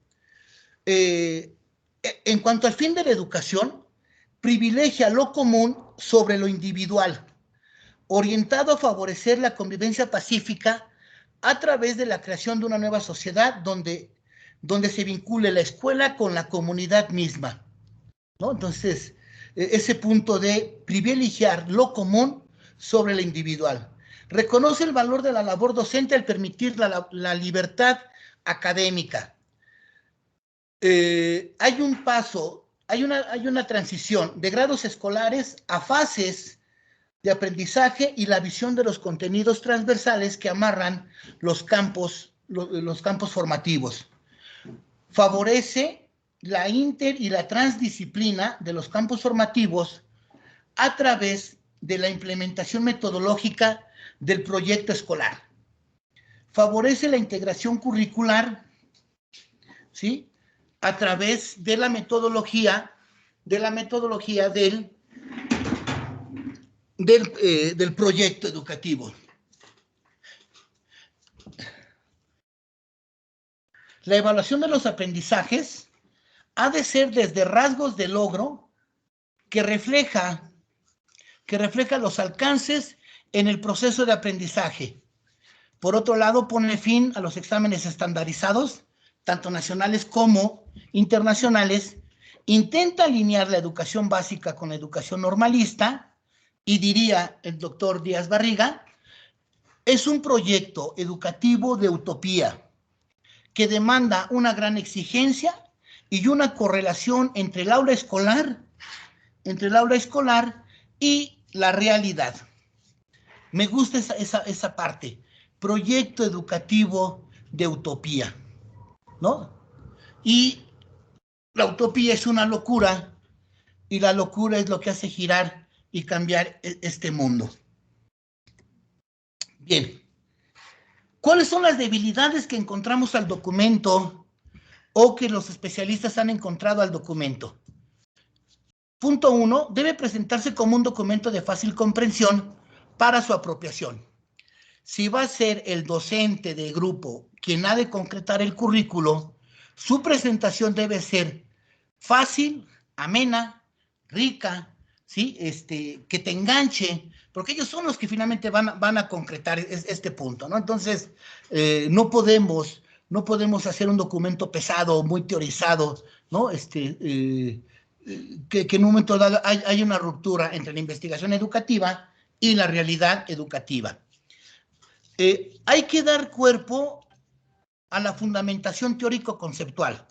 En cuanto al fin de la educación, privilegia lo común sobre lo individual, orientado a favorecer la convivencia pacífica a través de la creación de una nueva sociedad donde se vincule la escuela con la comunidad misma, ¿no? Entonces, ese punto de privilegiar lo común sobre lo individual. Reconoce el valor de la labor docente al permitir la libertad académica. Hay un paso, hay una transición de grados escolares a fases de aprendizaje y la visión de los contenidos transversales que amarran los campos formativos. Favorece la inter y la transdisciplina de los campos formativos a través de la implementación metodológica del proyecto escolar. Favorece la integración curricular, ¿sí? A través de la metodología del proyecto educativo. La evaluación de los aprendizajes ha de ser desde rasgos de logro que refleja los alcances en el proceso de aprendizaje. Por otro lado, pone fin a los exámenes estandarizados, tanto nacionales como internacionales, intenta alinear la educación básica con la educación normalista, y diría el doctor Díaz Barriga, es un proyecto educativo de utopía que demanda una gran exigencia y una correlación entre el aula escolar y la realidad. Me gusta esa parte, proyecto educativo de utopía, ¿no? Y la utopía es una locura, y la locura es lo que hace girar y cambiar este mundo. Bien. ¿Cuáles son las debilidades que encontramos al documento o que los especialistas han encontrado al documento? Punto 1, debe presentarse como un documento de fácil comprensión para su apropiación. Si va a ser el docente de grupo quien ha de concretar el currículo, su presentación debe ser fácil, amena, rica, ¿sí? Que te enganche porque ellos son los que finalmente van a concretar este punto, ¿no? Entonces, no podemos hacer un documento pesado, muy teorizado, ¿no? Que en un momento dado hay una ruptura entre la investigación educativa y la realidad educativa. Hay que dar cuerpo a la fundamentación teórico-conceptual.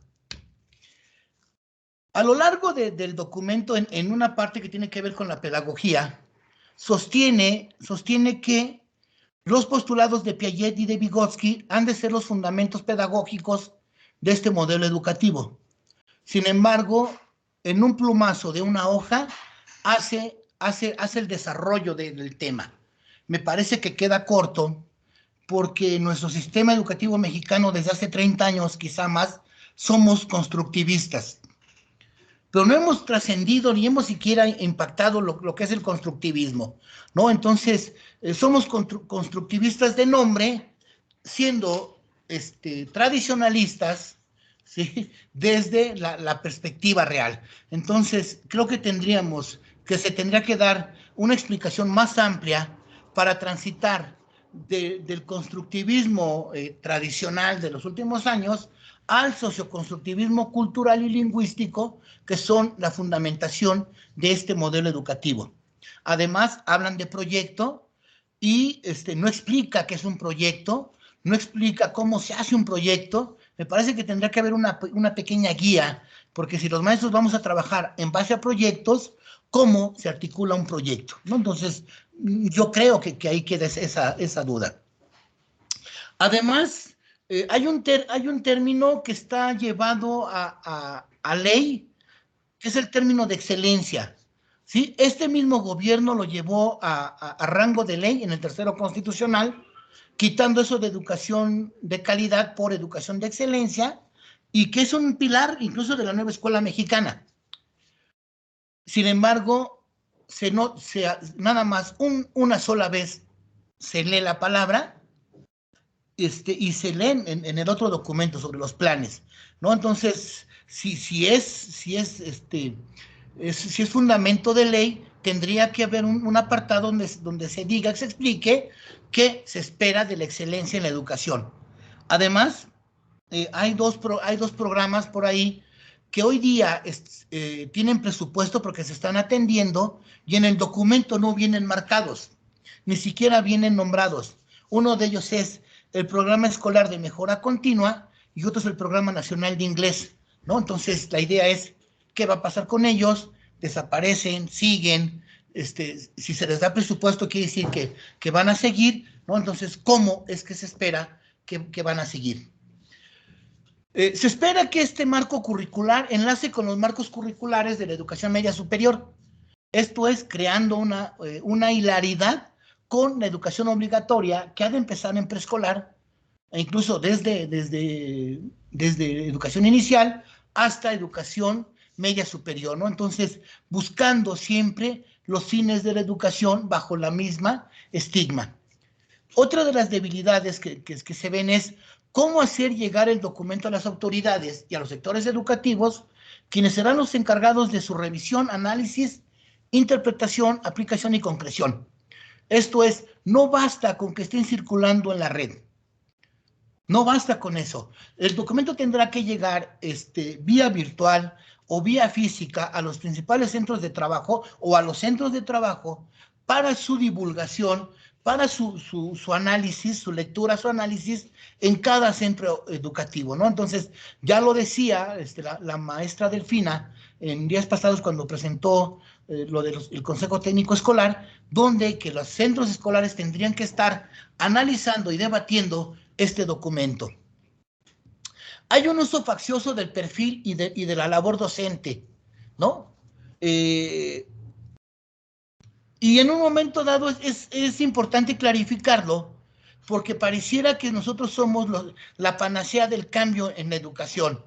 A lo largo del documento, en una parte que tiene que ver con la pedagogía, sostiene que los postulados de Piaget y de Vygotsky han de ser los fundamentos pedagógicos de este modelo educativo. Sin embargo, en un plumazo de una hoja, hace el desarrollo del tema. Me parece que queda corto, porque nuestro sistema educativo mexicano desde hace 30 años, quizá más, somos constructivistas. Pero no hemos trascendido ni hemos siquiera impactado lo que es el constructivismo, ¿no? Entonces, somos constructivistas de nombre, siendo tradicionalistas, ¿sí? Desde la perspectiva real. Entonces, creo que se tendría que dar una explicación más amplia para transitar del constructivismo tradicional de los últimos años al socioconstructivismo cultural y lingüístico, que son la fundamentación de este modelo educativo. Además, hablan de proyecto y no explica qué es un proyecto, no explica cómo se hace un proyecto. Me parece que tendría que haber una pequeña guía, porque si los maestros vamos a trabajar en base a proyectos, ¿cómo se articula un proyecto? ¿No? Entonces, yo creo que ahí queda esa duda. Además, hay un término que está llevado a ley, que es el término de excelencia, ¿sí? Este mismo gobierno lo llevó a rango de ley en el tercero constitucional, quitando eso de educación de calidad por educación de excelencia, y que es un pilar incluso de la nueva escuela mexicana. Sin embargo, nada más una sola vez se lee la palabra, y se leen en el otro documento sobre los planes, ¿no? Entonces, si es fundamento de ley, tendría que haber un apartado donde se diga, se explique qué se espera de la excelencia en la educación. Además, hay dos programas por ahí que hoy día tienen presupuesto porque se están atendiendo y en el documento no vienen marcados, ni siquiera vienen nombrados. Uno de ellos es el Programa Escolar de Mejora Continua y otro es el Programa Nacional de Inglés, ¿no? Entonces, la idea es, ¿qué va a pasar con ellos? Desaparecen, siguen, si se les da presupuesto quiere decir que van a seguir, ¿no? Entonces, ¿cómo es que se espera que van a seguir? Se espera que este marco curricular enlace con los marcos curriculares de la educación media superior. Esto es, creando una hilaridad con la educación obligatoria que ha de empezar en preescolar, e incluso desde educación inicial hasta educación media superior, ¿no? Entonces, buscando siempre los fines de la educación bajo la misma estigma. Otra de las debilidades que se ven es cómo hacer llegar el documento a las autoridades y a los sectores educativos, quienes serán los encargados de su revisión, análisis, interpretación, aplicación y concreción. Esto es, no basta con que estén circulando en la red. No basta con eso. El documento tendrá que llegar vía virtual o vía física a los principales centros de trabajo o a los centros de trabajo para su divulgación, para su análisis, su lectura, su análisis en cada centro educativo, ¿no? Entonces, ya lo decía la maestra Delfina en días pasados cuando presentó lo del Consejo Técnico Escolar, donde que los centros escolares tendrían que estar analizando y debatiendo este documento. Hay un uso faccioso del perfil y de la labor docente, ¿no? Y en un momento dado es importante clarificarlo, porque pareciera que nosotros somos la panacea del cambio en la educación.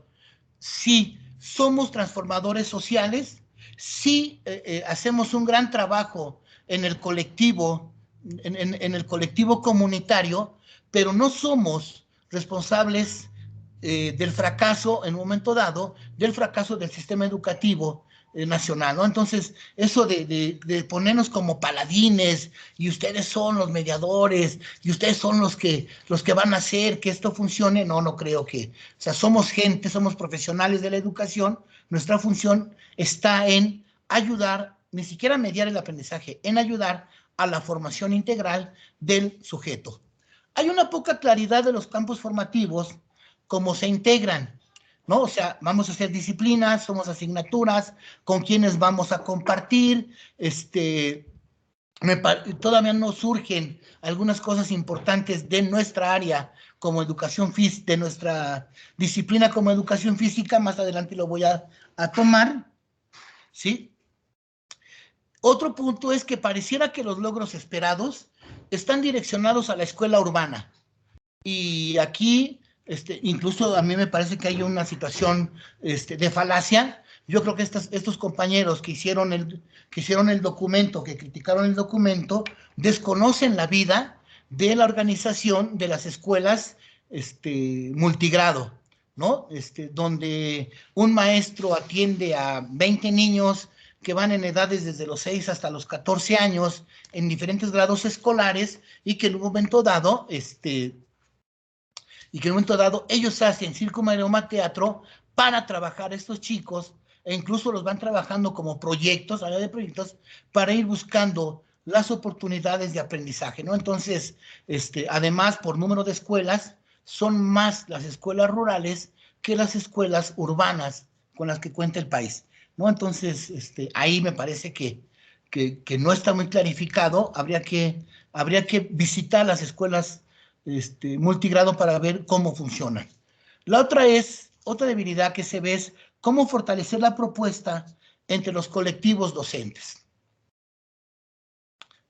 Sí, somos transformadores sociales, sí hacemos un gran trabajo en el colectivo, en el colectivo comunitario, pero no somos responsables del fracaso, en un momento dado, del fracaso del sistema educativo nacional, ¿no? Entonces, eso de ponernos como paladines, y ustedes son los mediadores, y ustedes son los que van a hacer que esto funcione, no creo que, o sea, somos gente, somos profesionales de la educación, nuestra función está en ayudar, ni siquiera mediar el aprendizaje, en ayudar a la formación integral del sujeto. Hay una poca claridad de los campos formativos, cómo se integran, ¿no? O sea, vamos a hacer disciplinas, somos asignaturas, con quienes vamos a compartir, todavía no surgen algunas cosas importantes de nuestra área como educación física, de nuestra disciplina como educación física, más adelante lo voy a tomar, ¿sí? Otro punto es que pareciera que los logros esperados están direccionados a la escuela urbana. Y aquí, incluso a mí me parece que hay una situación de falacia. Yo creo que estos compañeros que hicieron el documento, que criticaron el documento, desconocen la vida de la organización de las escuelas multigrado, ¿no? Donde un maestro atiende a 20 niños que van en edades desde los 6 hasta los 14 años en diferentes grados escolares y que en un momento dado, ellos hacen circo, maroma, teatro para trabajar a estos chicos e incluso los van trabajando como proyectos, área de proyectos, para ir buscando las oportunidades de aprendizaje, ¿no? Entonces, además, por número de escuelas, son más las escuelas rurales que las escuelas urbanas con las que cuenta el país, ¿no? Entonces, ahí me parece que no está muy clarificado. Habría que visitar las escuelas multigrado para ver cómo funcionan. La otra debilidad que se ve es cómo fortalecer la propuesta entre los colectivos docentes,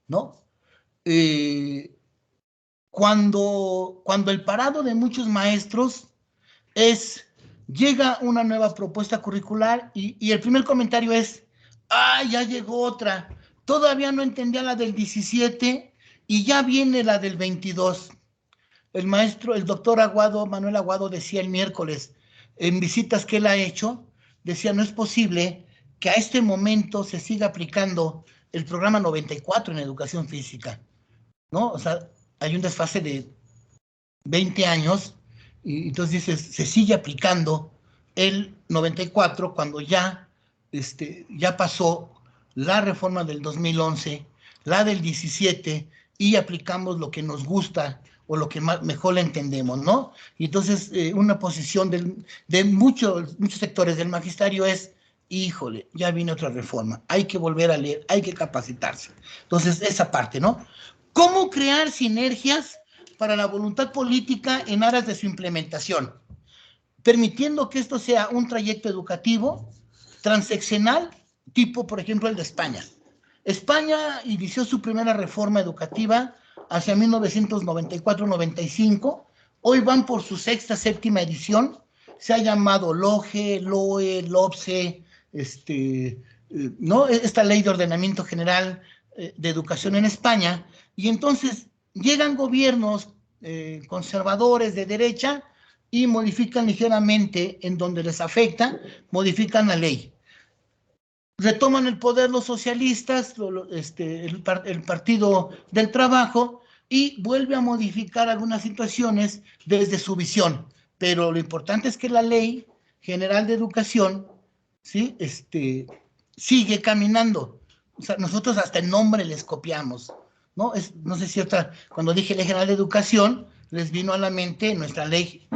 ¿no? Cuando el parado de muchos maestros llega una nueva propuesta curricular y el primer comentario es, ya llegó otra, todavía no entendía la del 17 y ya viene la del 22. El doctor Aguado, Manuel Aguado, decía el miércoles, en visitas que él ha hecho, decía, no es posible que a este momento se siga aplicando el programa 94 en educación física, ¿no? O sea, hay un desfase de 20 años, y entonces dices, se sigue aplicando el 94 cuando ya pasó la reforma del 2011, la del 17, y aplicamos lo que nos gusta o lo que mejor le entendemos, ¿no? Y entonces una posición de muchos sectores del magisterio es, híjole, ya viene otra reforma, hay que volver a leer, hay que capacitarse. Entonces, esa parte, ¿no? ¿Cómo crear sinergias para la voluntad política en aras de su implementación? Permitiendo que esto sea un trayecto educativo transeccional, tipo, por ejemplo, el de España. España inició su primera reforma educativa hacia 1994-95, hoy van por su sexta, séptima edición, se ha llamado LOGE, LOE, LOPSE, ¿no? Esta Ley de Ordenamiento General de Educación en España, y entonces llegan gobiernos conservadores de derecha y modifican ligeramente en donde les afecta, modifican la ley. Retoman el poder los socialistas, el Partido del Trabajo, y vuelve a modificar algunas situaciones desde su visión. Pero lo importante es que la Ley General de Educación, ¿sí? Sigue caminando. O sea, nosotros hasta el nombre les copiamos, ¿no? No sé si cuando dije Ley General de Educación, les vino a la mente nuestra ley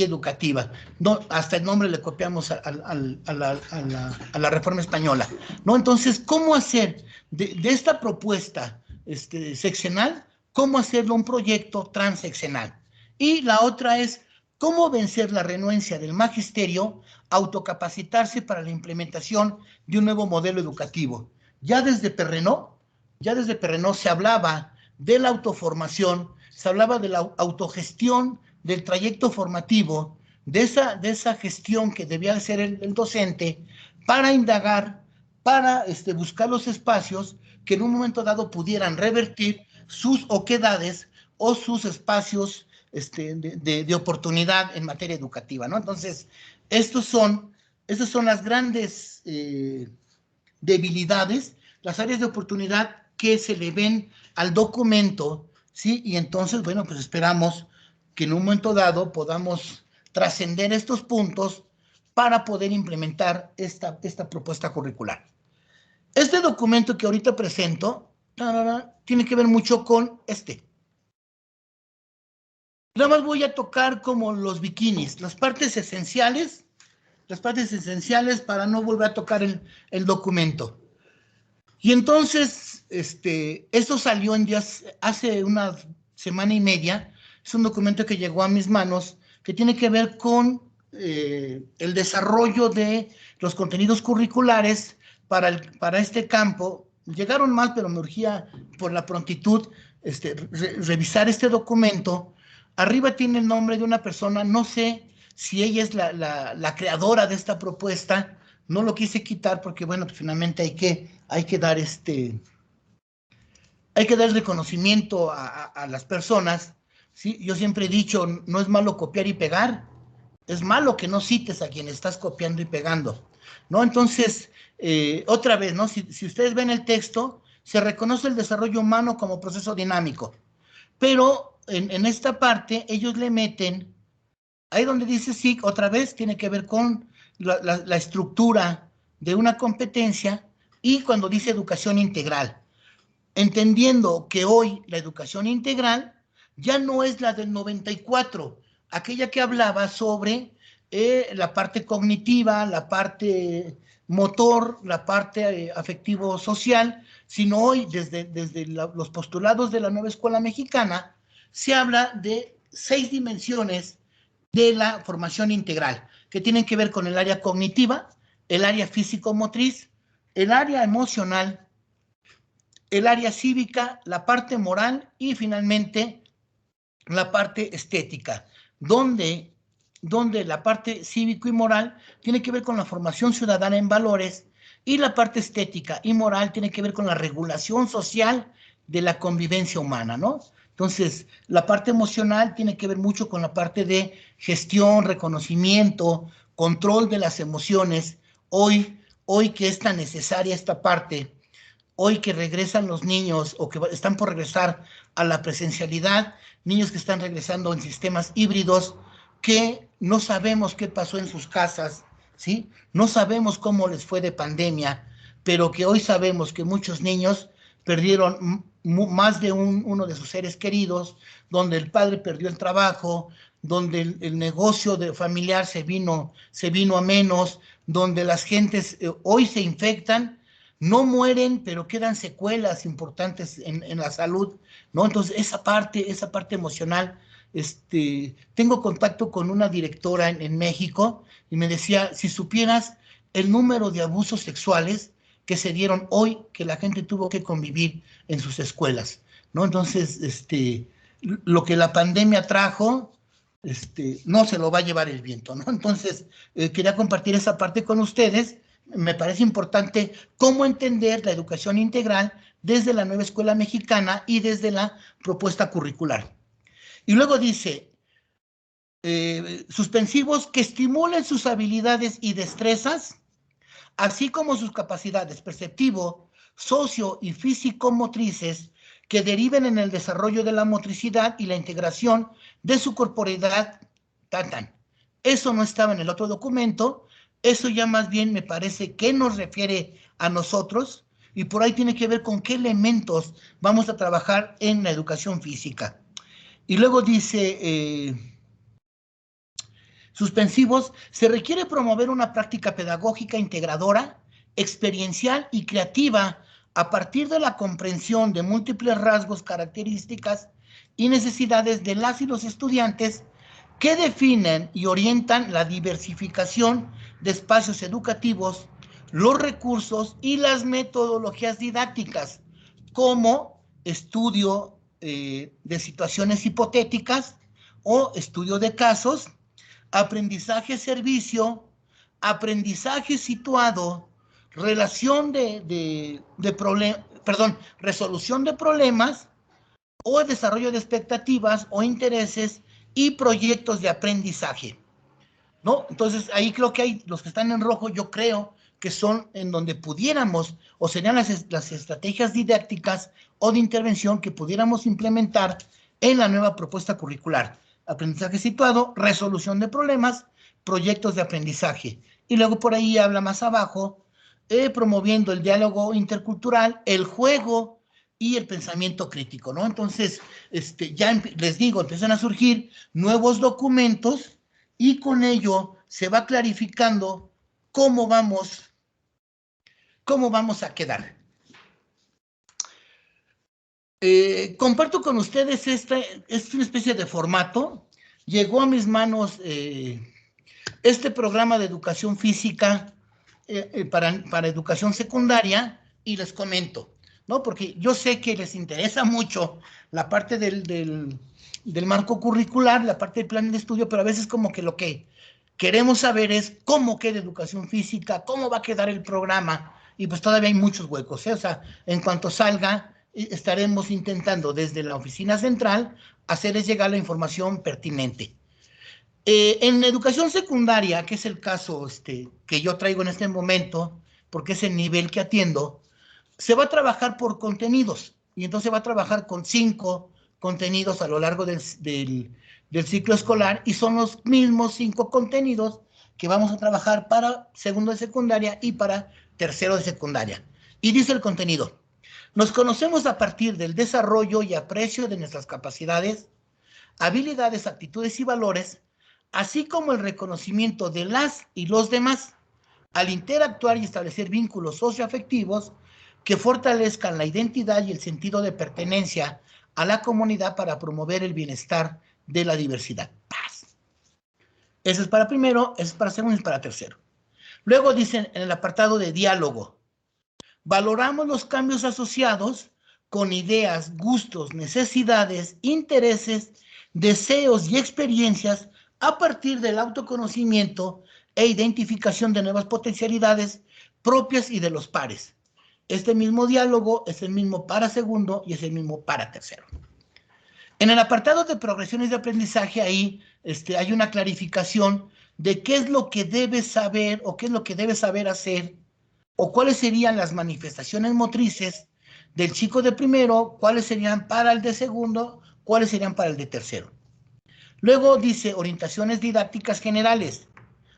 educativa. No, hasta el nombre le copiamos a la reforma española, ¿no? Entonces, ¿cómo hacer de esta propuesta seccional, cómo hacerlo un proyecto transeccional? Y la otra es, ¿cómo vencer la renuencia del magisterio a autocapacitarse para la implementación de un nuevo modelo educativo? Ya desde Perrenó se hablaba de la autoformación, se hablaba de la autogestión del trayecto formativo, de esa gestión que debía hacer el docente para indagar, para buscar los espacios que en un momento dado pudieran revertir sus oquedades o sus espacios de oportunidad en materia educativa, ¿no? Entonces, estos son Esas son las grandes debilidades, las áreas de oportunidad que se le ven al documento, ¿sí? Y entonces, bueno, pues esperamos que en un momento dado podamos trascender estos puntos para poder implementar esta propuesta curricular. Este documento que ahorita presento tiene que ver mucho con Nada más voy a tocar como los bikinis, las partes esenciales para no volver a tocar el documento. Y entonces, esto salió hace una semana y media. Es un documento que llegó a mis manos que tiene que ver con el desarrollo de los contenidos curriculares para este campo. Llegaron más, pero me urgía por la prontitud revisar este documento. Arriba tiene el nombre de una persona, no sé si ella es la creadora de esta propuesta. No lo quise quitar porque, bueno, pues finalmente hay que dar el reconocimiento a las personas, ¿sí? Yo siempre he dicho, no es malo copiar y pegar, es malo que no cites a quien estás copiando y pegando, ¿no? Entonces, otra vez, ¿no? Si ustedes ven el texto, se reconoce el desarrollo humano como proceso dinámico, pero en esta parte ellos le meten, ahí donde dice SIC, otra vez tiene que ver con la estructura de una competencia, y cuando dice educación integral, entendiendo que hoy la educación integral ya no es la del 94, aquella que hablaba sobre la parte cognitiva, la parte motor, la parte afectivo-social, sino hoy desde los postulados de la nueva escuela mexicana se habla de 6 dimensiones de la formación integral, que tienen que ver con el área cognitiva, el área físico-motriz, el área emocional, el área cívica, la parte moral y finalmente la parte estética, donde la parte cívico y moral tiene que ver con la formación ciudadana en valores, y la parte estética y moral tiene que ver con la regulación social de la convivencia humana, ¿no? Entonces, la parte emocional tiene que ver mucho con la parte de gestión, reconocimiento, control de las emociones. Hoy que es tan necesaria esta parte, hoy que regresan los niños o que están por regresar a la presencialidad, niños que están regresando en sistemas híbridos, que no sabemos qué pasó en sus casas, ¿sí? No sabemos cómo les fue de pandemia, pero que hoy sabemos que muchos niños perdieron más de uno de sus seres queridos, donde el padre perdió el trabajo, donde el negocio familiar se vino a menos, donde las gentes hoy se infectan, no mueren, pero quedan secuelas importantes en la salud, ¿no? Entonces, esa parte emocional, tengo contacto con una directora en México y me decía, si supieras el número de abusos sexuales que se dieron hoy, que la gente tuvo que convivir en sus escuelas, ¿no? Entonces, lo que la pandemia trajo, no se lo va a llevar el viento, ¿no? Entonces, quería compartir esa parte con ustedes. Me parece importante cómo entender la educación integral desde la nueva escuela mexicana y desde la propuesta curricular. Y luego dice, suspensivos que estimulen sus habilidades y destrezas, así como sus capacidades perceptivo, socio y físico-motrices que deriven en el desarrollo de la motricidad y la integración de su corporeidad. Eso no estaba en el otro documento. Eso ya más bien me parece que nos refiere a nosotros, y por ahí tiene que ver con qué elementos vamos a trabajar en la educación física. Y luego dice, suspensivos, se requiere promover una práctica pedagógica integradora, experiencial y creativa a partir de la comprensión de múltiples rasgos, características y necesidades de las y los estudiantes que definen y orientan la diversificación de espacios educativos, los recursos y las metodologías didácticas, como estudio de situaciones hipotéticas o estudio de casos, aprendizaje-servicio, aprendizaje situado, resolución de problemas o desarrollo de expectativas o intereses y proyectos de aprendizaje. ¿no? Entonces, ahí creo que hay, los que están en rojo, yo creo que son en donde pudiéramos, o serían las estrategias didácticas o de intervención que pudiéramos implementar en la nueva propuesta curricular. Aprendizaje situado, resolución de problemas, proyectos de aprendizaje. Y luego por ahí habla más abajo, promoviendo el diálogo intercultural, el juego y el pensamiento crítico, ¿no? Entonces, ya les digo, empiezan a surgir nuevos documentos y con ello se va clarificando cómo vamos a quedar. Comparto con ustedes es una especie de formato. Llegó a mis manos este programa de educación física para educación secundaria y les comento, ¿no? Porque yo sé que les interesa mucho la parte del marco curricular, la parte del plan de estudio, pero a veces como que lo que queremos saber es cómo queda educación física, cómo va a quedar el programa, y pues todavía hay muchos huecos, ¿eh? O sea, en cuanto salga, estaremos intentando desde la oficina central hacerles llegar la información pertinente. En educación secundaria, que es el caso que yo traigo en este momento, porque es el nivel que atiendo, se va a trabajar por contenidos, y entonces se va a trabajar con 5 contenidos a lo largo del ciclo escolar, y son los mismos 5 contenidos que vamos a trabajar para segundo de secundaria y para tercero de secundaria. Y dice el contenido: nos conocemos a partir del desarrollo y aprecio de nuestras capacidades, habilidades, actitudes y valores, así como el reconocimiento de las y los demás, al interactuar y establecer vínculos socioafectivos que fortalezcan la identidad y el sentido de pertenencia a la comunidad para promover el bienestar de la diversidad. Paz. Eso es para primero, eso es para segundo y es para tercero. Luego dicen en el apartado de diálogo: valoramos los cambios asociados con ideas, gustos, necesidades, intereses, deseos y experiencias a partir del autoconocimiento e identificación de nuevas potencialidades propias y de los pares. Este mismo diálogo es el mismo para segundo y es el mismo para tercero. En el apartado de progresiones de aprendizaje, ahí hay una clarificación de qué es lo que debe saber o qué es lo que debe saber hacer, o cuáles serían las manifestaciones motrices del chico de primero, cuáles serían para el de segundo, cuáles serían para el de tercero. Luego dice orientaciones didácticas generales.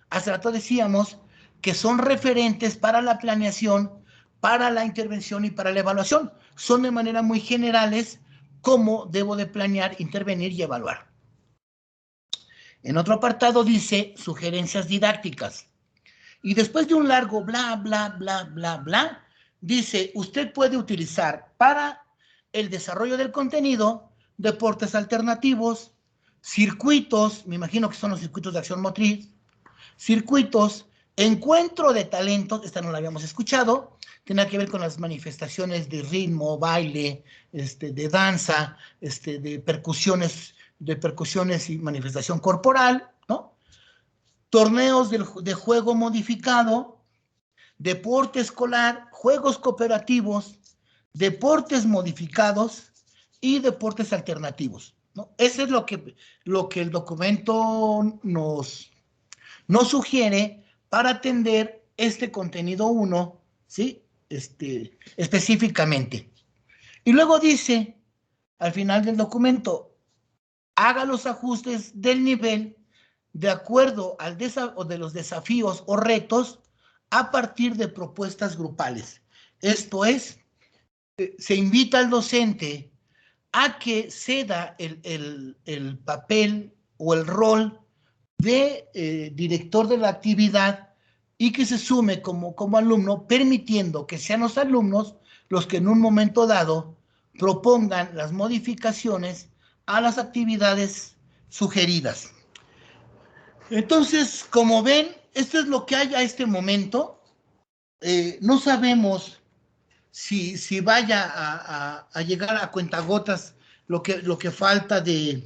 Hace rato decíamos que son referentes para la planeación, para la intervención y para la evaluación. Son de manera muy generales cómo debo de planear, intervenir y evaluar. En otro apartado dice sugerencias didácticas. Y después de un largo bla, bla, bla, bla, bla, dice, usted puede utilizar para el desarrollo del contenido deportes alternativos, circuitos, me imagino que son los circuitos de acción motriz, circuitos, encuentro de talentos, esta no la habíamos escuchado, tiene que ver con las manifestaciones de ritmo, baile, de danza, de percusiones y manifestación corporal, ¿no? Torneos de juego modificado, deporte escolar, juegos cooperativos, deportes modificados y deportes alternativos, ¿no? Eso es lo que el documento nos sugiere para atender este contenido 1, ¿sí? Específicamente. Y luego dice, al final del documento, haga los ajustes del nivel de acuerdo de los desafíos o retos a partir de propuestas grupales. Esto es, se invita al docente a que ceda el papel o el rol de director de la actividad y que se sume como alumno, permitiendo que sean los alumnos los que en un momento dado propongan las modificaciones a las actividades sugeridas. Entonces, como ven, esto es lo que hay a este momento. No sabemos si vaya a llegar a cuentagotas lo que falta de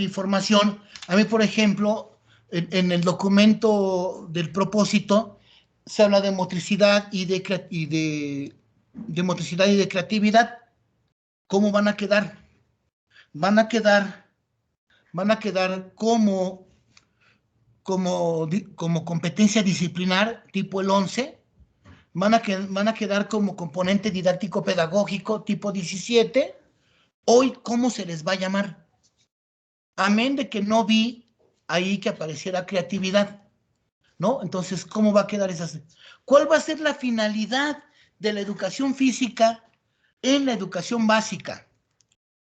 información. A mí, por ejemplo, en el documento del propósito se habla de motricidad y de motricidad y de creatividad. ¿Cómo van a quedar? Van a quedar como como competencia disciplinar tipo el 11, van a quedar como componente didáctico pedagógico tipo 17, hoy cómo se les va a llamar. Amén de que no vi ahí que apareciera creatividad, ¿no? Entonces, ¿cómo va a quedar esas? ¿Cuál va a ser la finalidad de la educación física en la educación básica?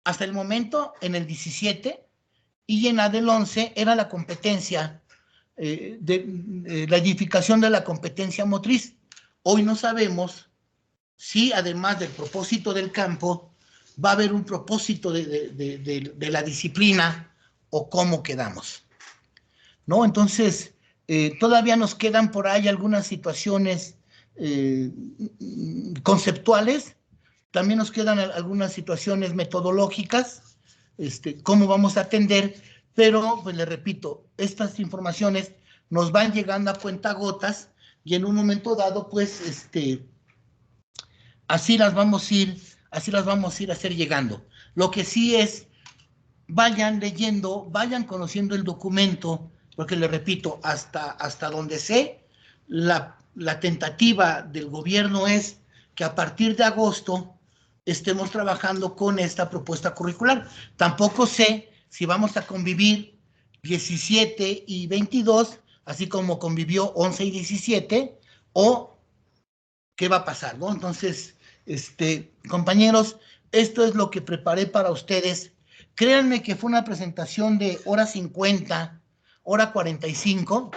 Hasta el momento, en el 17 y en la del 11, era la competencia, la edificación de la competencia motriz. Hoy no sabemos si, además del propósito del campo, va a haber un propósito de la disciplina o cómo quedamos, ¿no? Entonces, todavía nos quedan por ahí algunas situaciones conceptuales, también nos quedan algunas situaciones metodológicas, cómo vamos a atender, pero, pues le repito, estas informaciones nos van llegando a cuentagotas y en un momento dado, pues, así las vamos a ir hacer llegando. Lo que sí es, vayan leyendo, vayan conociendo el documento, porque le repito, hasta donde sé, la tentativa del gobierno es que a partir de agosto estemos trabajando con esta propuesta curricular. Tampoco sé si vamos a convivir 17 y 22, así como convivió 11 y 17, o qué va a pasar, ¿no? Entonces, compañeros, esto es lo que preparé para ustedes. Créanme que fue una presentación de hora 50, hora 45,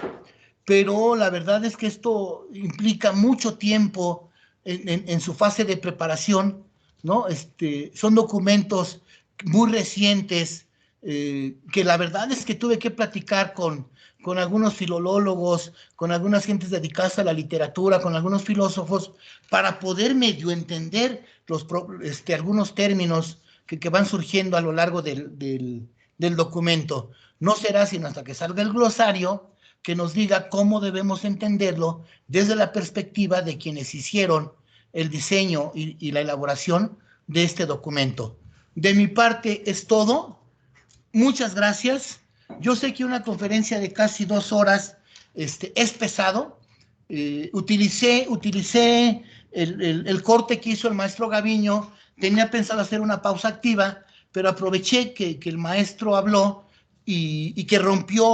pero la verdad es que esto implica mucho tiempo en su fase de preparación, ¿no? Son documentos muy recientes, que la verdad es que tuve que platicar con algunos filólogos, con algunas gentes dedicadas a la literatura, con algunos filósofos, para poder medio entender algunos términos que van surgiendo a lo largo del documento. No será sino hasta que salga el glosario que nos diga cómo debemos entenderlo desde la perspectiva de quienes hicieron el diseño y la elaboración de este documento. De mi parte es todo. Muchas gracias. Yo sé que una conferencia de casi 2 horas es pesado. Utilicé el corte que hizo el maestro Gaviño. Tenía pensado hacer una pausa activa, pero aproveché que el maestro habló y que rompió